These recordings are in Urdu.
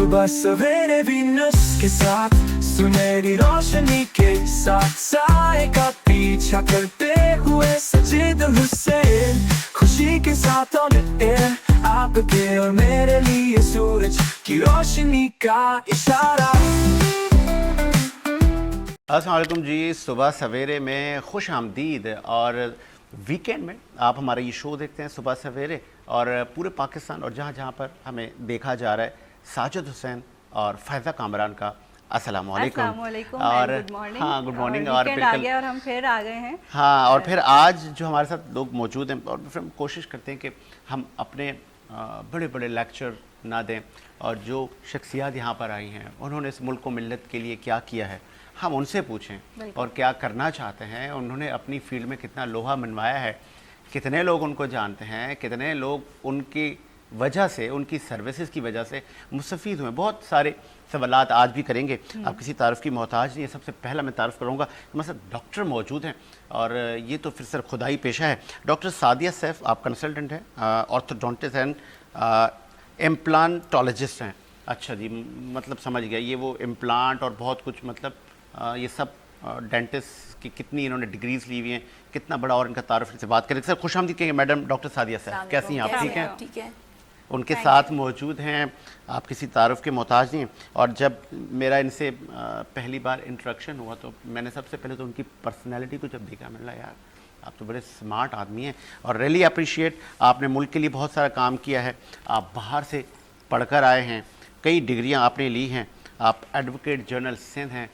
صبح سویرے وینس کے ساتھ سنہری روشنی کے ساتھ سائے کا پیچھا کرتے ہوئے سجید حسین خوشی کے ساتھ آن ایئر آپ کے اور میرے لیے سورج کی روشنی کا اشارہ. السلام علیکم جی. صبح سویرے میں خوش آمدید. اور ویکینڈ میں آپ ہمارا یہ شو دیکھتے ہیں صبح سویرے, اور پورے پاکستان اور جہاں جہاں پر ہمیں دیکھا جا رہا ہے ساجد حسین اور فائزہ کامران کا السلام علیکم. السلام علیکم اور گڈ مارننگ. ہاں گڈ مارننگ. اور ویکینڈ آ گیا اور ہم پھر آ گئے ہیں. ہاں, اور پھر آج جو ہمارے ساتھ لوگ موجود ہیں, اور پھر ہم کوشش کرتے ہیں کہ ہم اپنے بڑے بڑے لیکچر نہ دیں, اور جو شخصیات یہاں پر آئی ہیں انہوں نے اس ملک و ملت کے لیے کیا کیا ہے ہم ان سے پوچھیں, اور کیا کرنا چاہتے ہیں. انہوں نے اپنی فیلڈ میں کتنا لوہا منوایا ہے, کتنے لوگ ان کو جانتے ہیں, کتنے لوگ ان کی وجہ سے, ان کی سروسز کی وجہ سے مستفید ہوئے. بہت سارے سوالات آج بھی کریں گے. آپ کسی تعارف کی محتاج نہیں ہے. سب سے پہلا میں تعارف کروں گا, ہمارے ساتھ ڈاکٹر موجود ہیں, اور یہ تو پھر سر خدائی پیشہ ہے. ڈاکٹر سعدیہ سیف, آپ کنسلٹنٹ ہیں, آرتھوڈونٹسٹ اینڈ امپلانٹولوجسٹ ہیں. اچھا جی, مطلب سمجھ گیا, یہ وہ امپلانٹ اور بہت کچھ, مطلب یہ سب ڈینٹسٹ کی کتنی انہوں نے ڈگریز لی ہوئی ہیں, کتنا بڑا. اور ان کا تعارف سے بات کریں. سر خوش آمدید کہیں گے میڈم ڈاکٹر سعدیہ صاحب, کیسی ہیں آپ؟ ٹھیک ہیں. ٹھیک ہے. ان کے ساتھ موجود ہیں, آپ کسی تعارف کے محتاج نہیں ہیں. اور جب میرا ان سے پہلی بار انٹریکشن ہوا تو میں نے سب سے پہلے تو ان کی پرسنالٹی کو جب دیکھا, میں نے کہا یار آپ تو بڑے سمارٹ آدمی ہیں, اور ریلی اپریشیٹ. آپ نے ملک کے لیے بہت سارا کام کیا ہے, آپ باہر سے پڑھ کر آئے ہیں, کئی ڈگریاں آپ نے لی ہیں, آپ ایڈوکیٹ جنرل سندھ ہیں,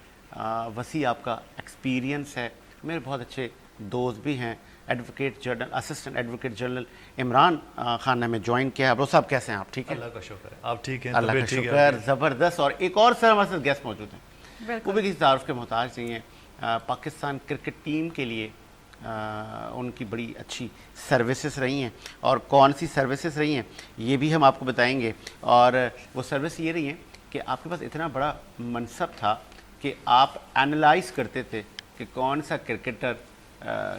وسیع آپ کا ایکسپیرینس ہے. میرے بہت اچھے دوست بھی ہیں, advocate general, assistant advocate general Imran Khan نے ہمیں جوائن کیا ہے. ابرو صاحب کیسے ہیں آپ؟ ٹھیک ہے, اللہ کا شکر ہے. آپ ٹھیک ہیں؟ اللہ کا شکر, زبردست. اور ایک اور سر ہمارے ساتھ گیسٹ موجود ہیں, وہ بھی کسی تعارف کے محتاج نہیں ہیں. پاکستان کرکٹ ٹیم کے لیے ان کی بڑی اچھی سروسز رہی ہیں, اور کون سی سروسز رہی ہیں یہ بھی ہم آپ کو بتائیں گے. اور وہ سروس یہ رہی ہیں کہ آپ کے پاس اتنا بڑا منصب تھا کہ آپ اینالائز کرتے تھے کہ کون سا کرکٹر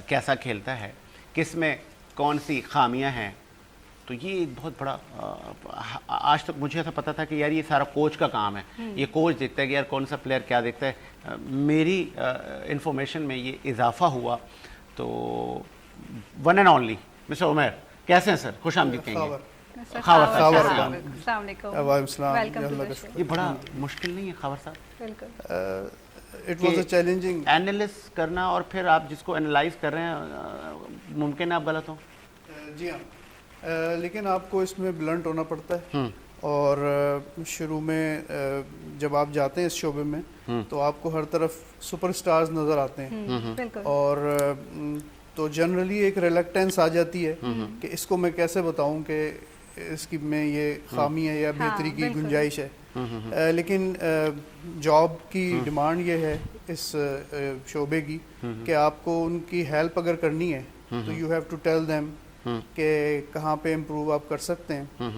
کیسا کھیلتا ہے, کس میں کون سی خامیاں ہیں. تو یہ ایک بہت بڑا, آج تک مجھے ایسا پتا تھا کہ یار یہ سارا کوچ کا کام ہے, یہ کوچ دیکھتا ہے کہ یار کون سا پلیئر کیا دیکھتا ہے. میری انفارمیشن میں یہ اضافہ ہوا. تو one and only mister Umair, کیسے ہیں سر؟ خوش آمدید کہیں گے. خاور صاحب السلام علیکم. یہ بڑا مشکل نہیں ہے خاور صاحب؟ بالکل. It was a challenging. Analyst کرنا, اور پھر آپ جس کو اینالائز کر رہے ہیں ممکن ہے آپ غلط ہوں. جی ہاں, لیکن آپ کو اس میں بلنٹ ہونا پڑتا ہے. اور شروع میں جب آپ جاتے ہیں اس شعبے میں تو آپ کو ہر طرف سپر سٹارز نظر آتے ہیں, اور تو جنرلی ایک ریلیکٹنس آ جاتی ہے کہ اس کو میں کیسے بتاؤں کہ اس کی میں یہ خامی ہے یا بہتری کی گنجائش ہے. لیکن جاب کی ڈیمانڈ یہ ہے اس شعبے کی کہ آپ کو ان کی ہیلپ اگر کرنی ہے تو you have to tell them کہ کہاں پہ امپروو آپ کر سکتے ہیں.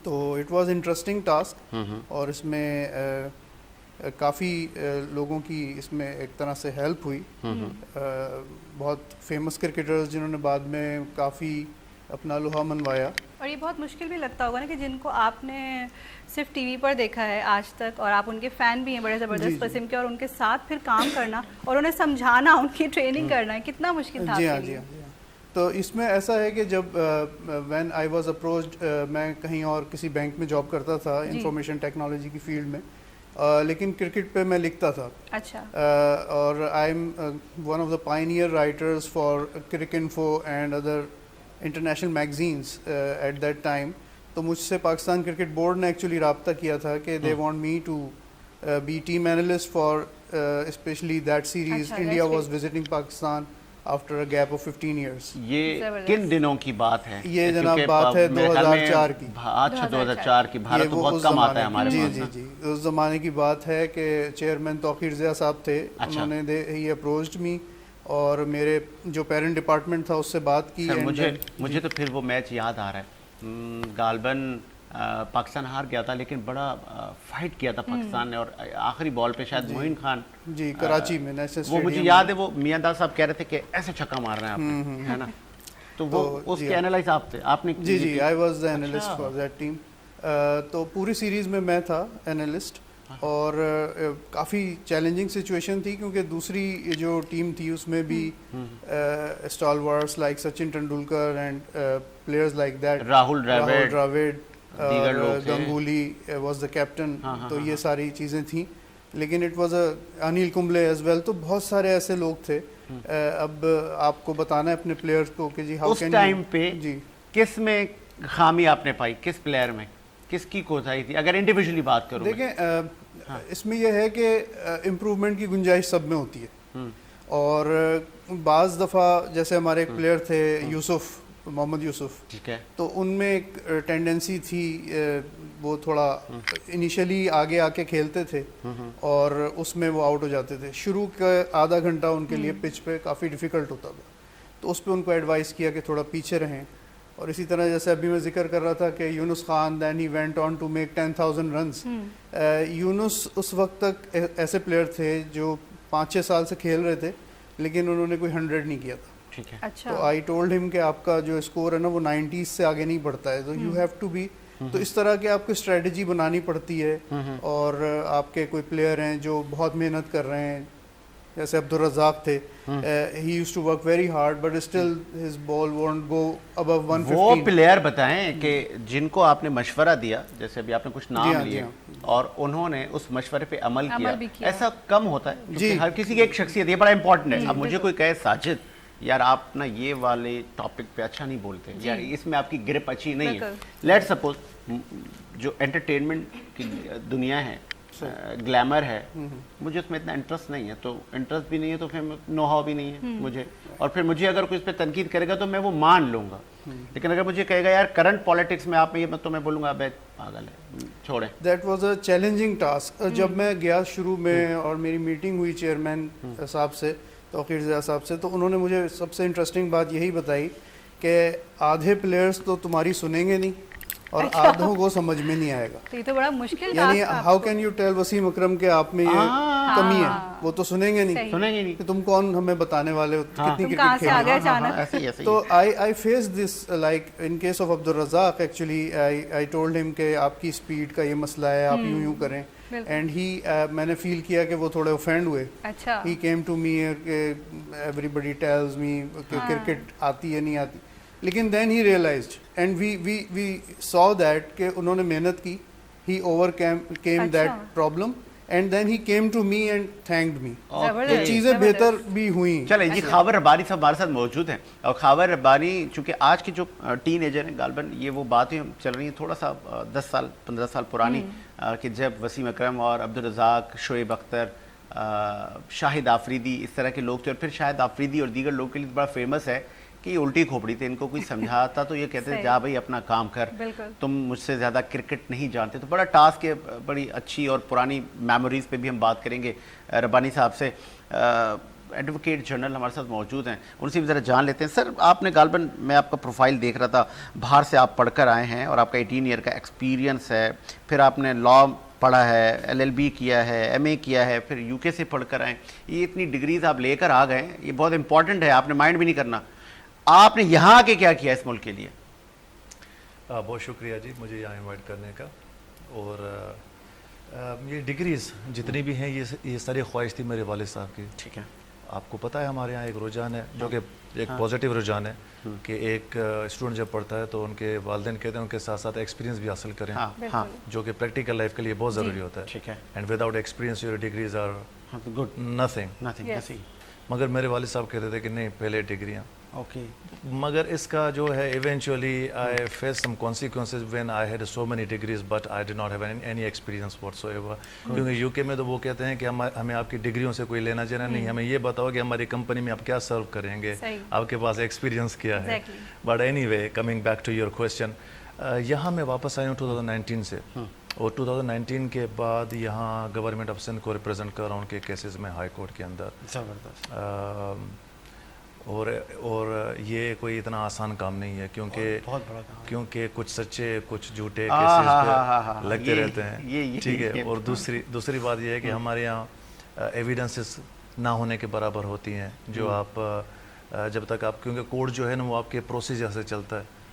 تو اٹ واز انٹرسٹنگ ٹاسک, اور اس میں کافی لوگوں کی اس میں ایک طرح سے ہیلپ ہوئی. بہت فیمس کرکٹرز جنہوں نے بعد میں کافی اپنا لوہا منوایا. اور یہ بہت مشکل بھی لگتا ہوگا نا کہ جن کو آپ نے صرف ٹی وی پر دیکھا ہے آج تک, اور آپ ان کے فین بھی ہیں بڑے زبردست قسم کے, اور ان کے ساتھ پھر کام کرنا اور انہیں سمجھانا, ان کی ٹریننگ کرنا, کتنا مشکل تھا. جی ہاں, جی ہاں. تو اس میں ایسا ہے کہ جب وین آئی واز اپروچڈ, میں کہیں اور کسی بینک میں جاب کرتا تھا انفارمیشن ٹیکنالوجی کی فیلڈ میں, لیکن کرکٹ پہ میں لکھتا تھا. اچھا. اور I am one of the pioneer writers for Cricinfo and other international magazines at that time. تو مجھ سے پاکستان کرکٹ بورڈ نے ایکچولی رابطہ کیا تھا کہ they want me to be team analyst for especially that series India was visiting Pakistan after a gap of 15 years. یہ کن دنوں کی بات ہے؟ یہ جناب بات ہے 2004 کی. اچھا 2004 کی. بھارت تو بہت کم آتا ہے ہمارے پاس. جی جی جی, اس زمانے کی بات ہے کہ چیئرمین توقیر ضیاء صاحب تھے, انہوں نے ہی اپروچڈ می, اور میرے جو پیرنٹ ڈپارٹمنٹ تھا اس سے بات کی. مجھے تو پھر وہ میچ یاد آ رہا ہے, غالباً پاکستان ہار گیا تھا, لیکن بڑا فائٹ کیا تھا پاکستان نے, اور آخری بال پہ شاید معین خان جی کراچی میں وہ مجھے یاد ہے, وہ میاں داس صاحب کہہ رہے تھے کہ ایسے چھکا مار رہے ہیں آپ, ہے نا. تو وہ اس کے اینالائز آپ تھے, آپ نے. جی جی, I was the analyst for that team. تو پوری سیریز میں میں تھا اینالسٹ, اور کافی چیلنجنگ سچویشن تھی کیونکہ دوسری جو ٹیم تھی اس میں بھی stalwarts like Sachin Tendulkar and players like that, Rahul Dravid, Ganguly was the captain, تو یہ ساری چیزیں تھیں. لیکن it was Anil Kumble as well, تو بہت سارے ایسے لوگ تھے. اب آپ کو بتانا ہے اپنے پلیئرز کو کہ جی ہاؤ کین اس ٹائم پہ جی کس میں خامی آپ نے پائی, کس پلیئر میں, کس کی کوتاہی تھی, اگر انڈیویجولی بات کروں؟ دیکھیں اس میں یہ ہے کہ امپروومنٹ کی گنجائش سب میں ہوتی ہے, اور بعض دفعہ جیسے ہمارے ایک پلیئر تھے یوسف, محمد یوسف, ٹھیک ہے, تو ان میں ایک ٹینڈنسی تھی, وہ تھوڑا انیشلی آگے آ کے کھیلتے تھے اور اس میں وہ آؤٹ ہو جاتے تھے. شروع کا آدھا گھنٹہ ان کے لیے پچ پہ کافی ڈیفیکلٹ ہوتا تھا, تو اس پہ ان کو ایڈوائز کیا کہ تھوڑا پیچھے رہیں. اور اسی طرح جیسے ابھی میں ذکر کر رہا تھا کہ Younis Khan, then he went on to make 10,000 runs. Younis اس وقت تک ایسے پلیئر تھے جو 5-6 سال سے کھیل رہے تھے لیکن انہوں نے کوئی 100 نہیں کیا تھا. ٹھیک ہے, تو آئی ٹولڈ ہم کہ آپ کا جو اسکور ہے نا وہ 90s سے آگے نہیں بڑھتا ہے, تو یو ہیو ٹو بی. تو اس طرح کی آپ کو اسٹریٹجی بنانی پڑتی ہے, اور آپ کے کوئی پلیئر ہیں جو بہت محنت کر رہے ہیں, جیسے عبدالرزاق تھے, he used to work very hard but still his ball won't go above 115. وہ پلیئر بتائیں کہ جن کو آپ نے مشورہ دیا, جیسے ابھی آپ نے کچھ نام لیے اور انہوں نے اس مشورے پہ عمل کیا, ایسا کم ہوتا ہے کیونکہ ہر کسی کی ایک شخصیت, یہ بڑا امپورٹنٹ ہے. اب مجھے کوئی کہے ساجد یار آپ نا یہ والے ٹاپک پہ اچھا نہیں بولتے, یا اس میں آپ کی گرپ اچھی نہیں ہے, لیٹ سپوز جو انٹرٹینمنٹ کی دنیا ہے, گلیمر ہے, مجھے اس میں اتنا انٹرسٹ نہیں ہے, تو انٹرسٹ بھی نہیں ہے تو پھر نو ہاؤ بھی نہیں ہے مجھے, اور پھر مجھے اگر کوئی اس پہ تنقید کرے گا تو میں وہ مان لوں گا. لیکن اگر مجھے کہے گا یار کرنٹ پالیٹکس میں آپ یہ, تو میں بولوں گا ابے پاگل ہے, چھوڑیں. That was a challenging task. جب میں گیا شروع میں اور میری میٹنگ ہوئی چیئرمین صاحب سے, توقیر ضیاء صاحب سے, تو انہوں نے مجھے سب سے انٹرسٹنگ بات یہی بتائی کہ آدھے پلیئرز تو تمہاری سنیں گے نہیں اور آدھوں کو سمجھ میں نہیں آئے گا. یہ تو بڑا مشکل یعنی how can you tell Wasim Akram کہ آپ میں یہ کمی ہے, وہ تو سنیں گے نہیں, سنیں گے نہیں کہ تم کون ہمیں بتانے والے ہو کتنی کہاں کرکٹ سے آگے کھیلنا. اچانک. تو I face this like in case of Abdul Razzaq, actually I told ہم کہ آپ کی اسپیڈ کا یہ مسئلہ ہے, آپ یوں کریں. اینڈ ہی میں نے فیل کیا کہ وہ تھوڑے اوفینڈ ہوئے. ہی کیم ٹو می کہ ایوری بڈی ٹیلز می کہ کرکٹ آتی ہے نہیں آتی, لیکن دین ہی realised and we saw that کہ انہوں نے محنت کی. He overcame that problem and then he came to me and thanked me. یہ چیزیں بہتر بھی ہوئیں. چلیں جی, خاور ربانی صاحب ہمارے ساتھ موجود ہیں, اور خاور ربانی چونکہ آج کے جو ٹین ایجر ہیں غالباً یہ وہ باتیں چل رہی ہیں تھوڑا سا 10 سال 15 سال پرانی, کہ جب وسیم اکرم اور عبدالرزاق, شعیب اختر, شاہد آفریدی, اس طرح کے لوگ تھے. اور پھر شاہد آفریدی اور دیگر لوگ کے لیے بڑا فیمس ہے کہ یہ الٹی کھوپڑی تھے, ان کو کوئی سمجھاتا تو یہ کہتے تھے جا بھائی اپنا کام کر, تم مجھ سے زیادہ کرکٹ نہیں جانتے. تو بڑا ٹاسک ہے, بڑی اچھی اور پرانی میموریز پہ بھی ہم بات کریں گے ربانی صاحب سے. ایڈوکیٹ جنرل ہمارے ساتھ موجود ہیں, ان سے بھی ذرا جان لیتے ہیں. سر آپ نے غالباً, میں آپ کا پروفائل دیکھ رہا تھا, باہر سے آپ پڑھ کر آئے ہیں اور آپ کا 18 ایئر کا ایکسپیرینس ہے, پھر آپ نے لا پڑھا ہے, LLB کیا ہے, MA کیا ہے, پھر UK سے پڑھ کر آئے. یہ اتنی ڈگریز آپ لے کر آ گئے, یہ بہت امپورٹنٹ ہے, آپ نے مائنڈ بھی نہیں کرنا. آپ نے یہاں کے کیا کیا اس ملک کے لیے؟ بہت شکریہ جی مجھے یہاں انوائٹ کرنے کا. اور یہ ڈگریز جتنی بھی ہیں یہ ساری خواہش تھی میرے والد صاحب کی. ٹھیک ہے, آپ کو پتہ ہے ہمارے یہاں ایک رجحان ہے جو کہ ایک پازیٹیو رجحان ہے کہ ایک اسٹوڈنٹ جب پڑھتا ہے تو ان کے والدین کہتے ہیں ان کے ساتھ ساتھ ایکسپیرینس بھی حاصل کریں, جو کہ پریکٹیکل لائف کے لیے بہت ضروری ہوتا ہے. ٹھیک ہے, and without experience your degrees are good nothing. مگر میرے والد صاحب کہتے تھے کہ نہیں پہلے ڈگریاں. اوکے, مگر اس کا جو ہے eventually I face some consequences when I had so many degrees but I did not have any experience whatsoever. کیونکہ UK میں تو وہ کہتے ہیں کہ ہمیں آپ کی ڈگریوں سے کوئی لینا دینا نہیں, ہمیں یہ بتاؤ کہ ہماری کمپنی میں آپ کیا سرو کریں گے, آپ کے پاس ایکسپیرینس کیا ہے. But anyway coming back to your question, یہاں میں واپس آئی ہوں 2019 سے, اور 2019 کے بعد یہاں گورنمنٹ آف سندھ کو ریپرزینٹ کر رہا ہوں ان کے کیسز میں ہائی کورٹ کے اندر. زبردست. اور یہ کوئی اتنا آسان کام نہیں ہے کیونکہ کچھ سچے کچھ جھوٹے کیسز لگتے رہتے ہیں. ٹھیک ہے, اور دوسری بات یہ ہے کہ ہمارے یہاں ایویڈنسز نہ ہونے کے برابر ہوتی ہیں, جو آپ جب تک آپ, کیونکہ کورٹ جو ہے نا وہ آپ کے پروسیجر سے چلتا ہے,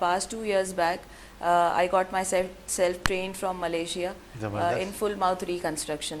past 2 years back I got myself self-trained from Malaysia in full mouth reconstruction.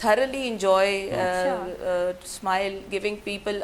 thoroughly enjoy smile, giving people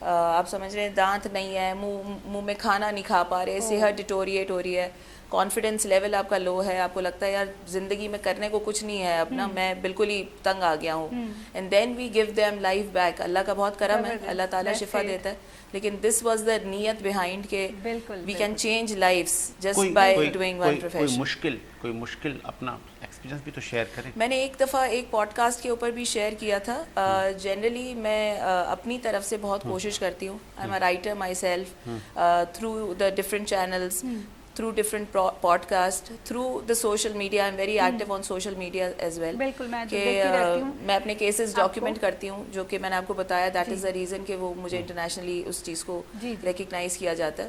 آپ سمجھ رہے ہیں دانت نہیں ہے, منہ میں کھانا نہیں کھا پا رہے, صحت ڈیٹوریٹ ہو رہی ہے, کانفیڈنس لیول آپ کا لو ہے, آپ کو لگتا ہے یار زندگی میں کرنے کو کچھ نہیں ہے اپنا, میں بالکل ہی تنگ آ گیا ہوں, and then we gave them life back. اللہ کا بہت کرم ہے, اللہ تعالیٰ شفا دیتا ہے, لیکن دس واز دا نیت بیہائنڈ کہ we can change lives just by doing one profession. کوئی مشکل اپنا ایکسپیرینس بھی تو شیئر کریں. میں نے ایک دفعہ ایک پوڈ کاسٹ کے اوپر بھی شیئر کیا تھا. جنرلی میں اپنی طرف سے بہت کوشش کرتی ہوں, I am a writer my self, through the different channels, through different podcast, through the social media. I'm very active on social media as well. بالکل میں کہ میں اپنے کیسز ڈاکیومنٹ کرتی ہوں, جو کہ میں نے آپ کو بتایا دیٹ از دا ریزن کہ وہ مجھے انٹرنیشنلی اس چیز کو ریکگنائز کیا جاتا ہے.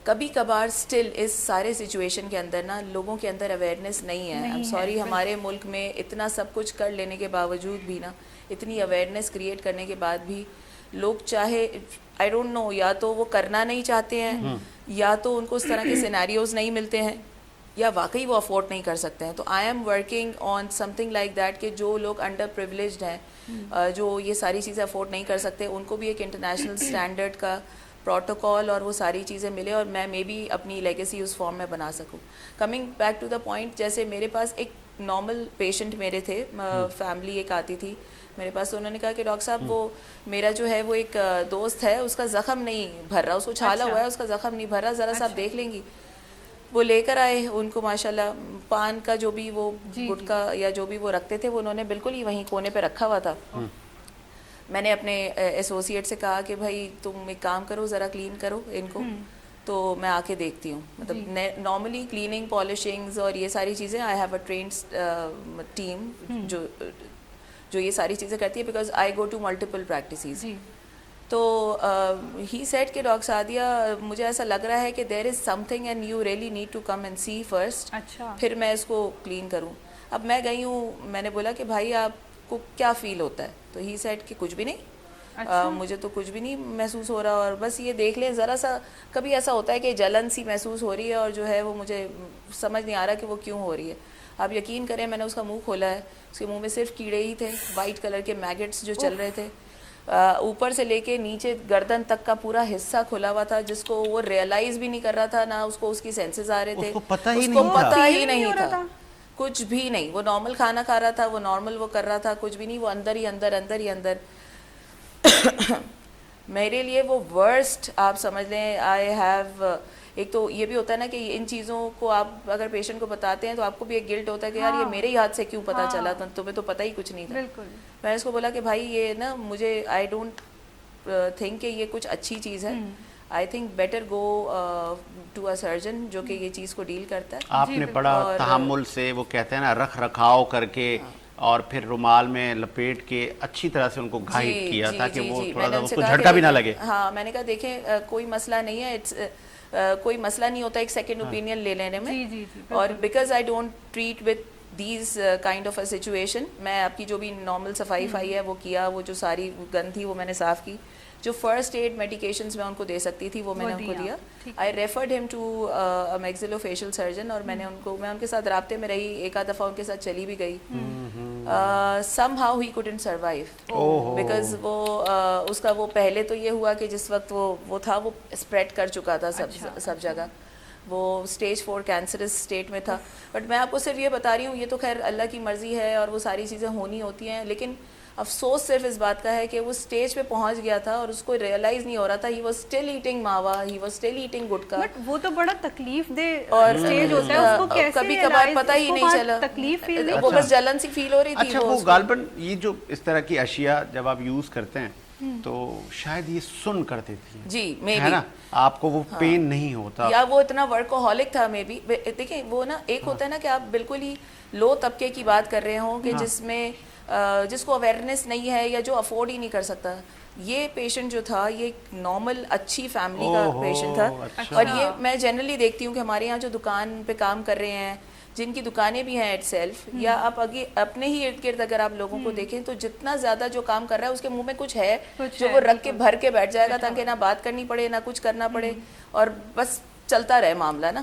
کبھی کبھار اسٹل اس سارے سچویشن کے اندر نا لوگوں کے اندر اویئرنیس نہیں ہے. آئی ایم سوری, ہمارے ملک میں اتنا سب کچھ کر لینے کے باوجود بھی نا, اتنی اویئرنیس کریٹ کرنے کے بعد بھی لوگ چاہے آئی ڈونٹ نو, یا تو وہ کرنا نہیں چاہتے ہیں, یا تو ان کو اس طرح کے سینیریوز نہیں ملتے ہیں, یا واقعی وہ افورڈ نہیں کر سکتے ہیں. تو I am working on some thing like that کہ جو لوگ انڈر پریولیجڈ ہیں, جو یہ ساری چیزیں افورڈ نہیں کر سکتے, ان کو بھی ایک انٹرنیشنل اسٹینڈرڈ کا پروٹوکال اور وہ ساری چیزیں ملے, اور میں بھی اپنی لیگیسی اس فارم میں بنا سکوں. Coming back to the point, جیسے میرے پاس ایک نارمل پیشنٹ میرے تھے, فیملی ایک آتی تھی میرے پاس, تو انہوں نے کہا کہ ڈاکٹر صاحب وہ میرا جو ہے وہ ایک دوست ہے, اس کا زخم نہیں بھر رہا, اس کو چھالا ہوا ہے, اس کا زخم نہیں بھر رہا, ذرا سا آپ دیکھ لیں گی. وہ لے کر آئے, ان کو ماشاءاللہ پان کا جو بھی وہ گٹکا یا جو بھی وہ رکھتے تھے, وہ انہوں نے بالکل ہی وہیں کونے پہ رکھا ہوا تھا. میں نے اپنے ایسوسیٹ سے کہا کہ بھائی تم ایک کام کرو, ذرا کلین کرو ان کو, تو میں آ کے دیکھتی ہوں. مطلب نارملی کلیننگ, پالشنگز اور یہ ساری چیزیں I have a trained team جو یہ ساری چیزیں کرتی ہے, because I go to multiple practices. تو ہی سیڈ کہ ڈاکٹر سعدیہ مجھے ایسا لگ رہا ہے کہ there is some thing and you really need to come and see first, پھر میں اس کو کلین کروں. اب میں گئی ہوں, میں نے بولا کہ بھائی آپ کو کیا فیل ہوتا ہے, تو ہی سیڈ کہ کچھ بھی نہیں, مجھے تو کچھ بھی نہیں محسوس ہو رہا, اور بس یہ دیکھ لیں ذرا سا, کبھی ایسا ہوتا ہے کہ جلن سی محسوس ہو رہی ہے, اور جو ہے وہ مجھے سمجھ نہیں آ رہا کہ وہ کیوں ہو رہی ہے. آپ یقین کریں, میں نے اس کا منہ کھولا ہے, اس کے منہ میں صرف کیڑے ہی تھے, وائٹ کلر کے میگٹس جو چل رہے تھے, اوپر سے لے کے نیچے گردن تک کا پورا حصہ کھلا ہوا تھا, جس کو وہ ریئلائز بھی نہیں کر رہا تھا, نہ اس کو اس کی سینسز آ رہے تھے, اس کو پتہ ہی نہیں تھا, کچھ بھی نہیں. وہ نارمل کھانا کھا رہا تھا, وہ نارمل وہ کر رہا تھا, کچھ بھی نہیں, وہ اندر ہی اندر. میرے لیے وہ ورسٹ, آپ سمجھ لیں, آئی ہیو, ایک تو یہ بھی ہوتا ہے نا کہ ان چیزوں کو آپ اگر پیشنٹ کو بتاتے ہیں تو آپ کو بھی ایک گلٹ ہوتا ہے کہ یار یہ میرے ہی ہاتھ سے کیوں پتہ چلا, تمہیں تو پتہ ہی کچھ نہیں تھا. میں نے اس کو بولا کہ بھائی یہ نا مجھے آئی ڈونٹ تھنک کہ یہ کچھ اچھی چیز ہے, I think better go to a surgeon جو کہ یہ چیز کو ڈیل کرتا ہے. آپ نے بڑا تحمل سے, وہ کہتے ہیں نا, رکھ رکھاؤ کر کے, اور پھر رومال میں لپیٹ کے اچھی طرح سے ان کو گائیڈ کیا تاکہ وہ تھوڑا سا اس کو جھٹکا بھی نہ لگے. ہاں, میں نے کہا دیکھیں کوئی مسئلہ نہیں ہے, کوئی مسئلہ نہیں ہوتا ایک سیکنڈ اوپینین لے لینے میں, اور because I don't treat with these kind of a situation, میں آپ کی جو بھی نارمل صفائی ہے وہ کیا, وہ جو ساری گند تھی وہ میں نے صاف کی, جو فرسٹ ایڈ میڈیکیشنز میں ان کو دے سکتی تھی وہ میں نے ان کو دیا. آئی ریفرڈ ہم ٹو میگزیلو فیشیل سرجن, اور میں ان کے ساتھ رابطے میں رہی, ایک آدھ دفعہ ان کے ساتھ چلی بھی گئی. Somehow he couldn't survive, because وہ اس کا وہ پہلے تو یہ ہوا کہ جس وقت وہ تھا وہ اسپریڈ کر چکا تھا سب جگہ, وہ اسٹیج 4 کینسرس اسٹیٹ میں تھا. بٹ میں آپ کو صرف یہ بتا رہی ہوں, یہ تو خیر اللہ کی مرضی ہے اور وہ ساری چیزیں ہونی ہوتی ہیں, لیکن افسوس صرف اس بات کا ہے کہ وہ اسٹیج پہ پہنچ گیا تھا اور اس کو ریئلائز نہیں ہو رہا تھا. ہی was still eating mawa, he was still eating gutka. But وہ تو بڑا تکلیف دہ اسٹیج ہوتا ہے, اس کو کیسے کبھی کبھار پتہ ہی نہیں چلا, تکلیف فیل, وہ بس جلن سی فیل ہو رہی تھی. اچھا, وہ غالباً یہ جو اس طرح کی اشیاء جب آپ یوز کرتے ہیں تو شاید یہ سن کرتی تھی, جی میں ہے نا, آپ کو وہ پین نہیں ہوتا, یا وہ اتنا ورکوہولک تھا میں بھی. دیکھیں وہ نا ایک ہوتا ہے نا کہ آپ بالکل ہی لو طبقے کی بات کر رہے ہوں کہ جس کو اویئرنیس نہیں ہے یا جو افورڈ ہی نہیں کر سکتا. یہ پیشنٹ جو تھا یہ نارمل اچھی فیملی کا پیشنٹ تھا, اور یہ میں جنرلی دیکھتی ہوں کہ ہمارے یہاں جو دکان پہ کام کر رہے ہیں, جن کی دکانیں بھی ہیں ایٹ سیلف, یا آپ اپنے ہی ارد گرد اگر آپ لوگوں کو دیکھیں تو جتنا زیادہ جو کام کر رہا ہے اس کے منہ میں کچھ ہے جو وہ رکھ کے بھر کے بیٹھ جائے گا تاکہ نہ بات کرنی پڑے نہ کچھ کرنا پڑے, اور بس چلتا رہے معاملہ نا.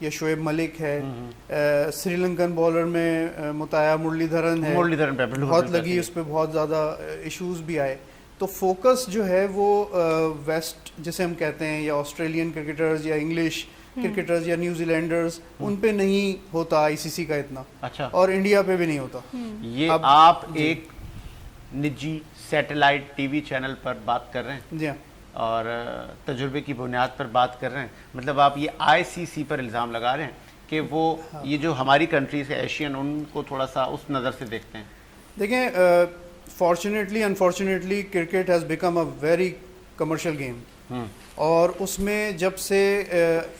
یا شعیب ملک ہے, سری لنکن بولر میں متایا مرلی دھرن ہے, مرلی دھرن پہ بہت لگی, اس پہ بہت زیادہ ایشوز بھی آئے. تو فوکس جو ہے وہ ویسٹ جسے ہم کہتے ہیں, یا آسٹریلین کرکٹرز یا انگلش کرکٹرز یا نیوزی لینڈرز, ان پہ نہیں ہوتا آئی سی سی کا اتنا, اچھا, اور انڈیا پہ بھی نہیں ہوتا. یہ آپ ایک نجی سیٹلائٹ ٹی وی چینل پر بات کر رہے ہیں جی ہاں, اور تجربے کی بنیاد پر بات کر رہے ہیں, مطلب آپ یہ آئی سی سی پر الزام لگا رہے ہیں کہ وہ یہ جو ہماری کنٹریز ہے ایشین, ان کو تھوڑا سا اس نظر سے دیکھتے ہیں. دیکھیں fortunately unfortunately cricket has become a very commercial game, اور اس میں جب سے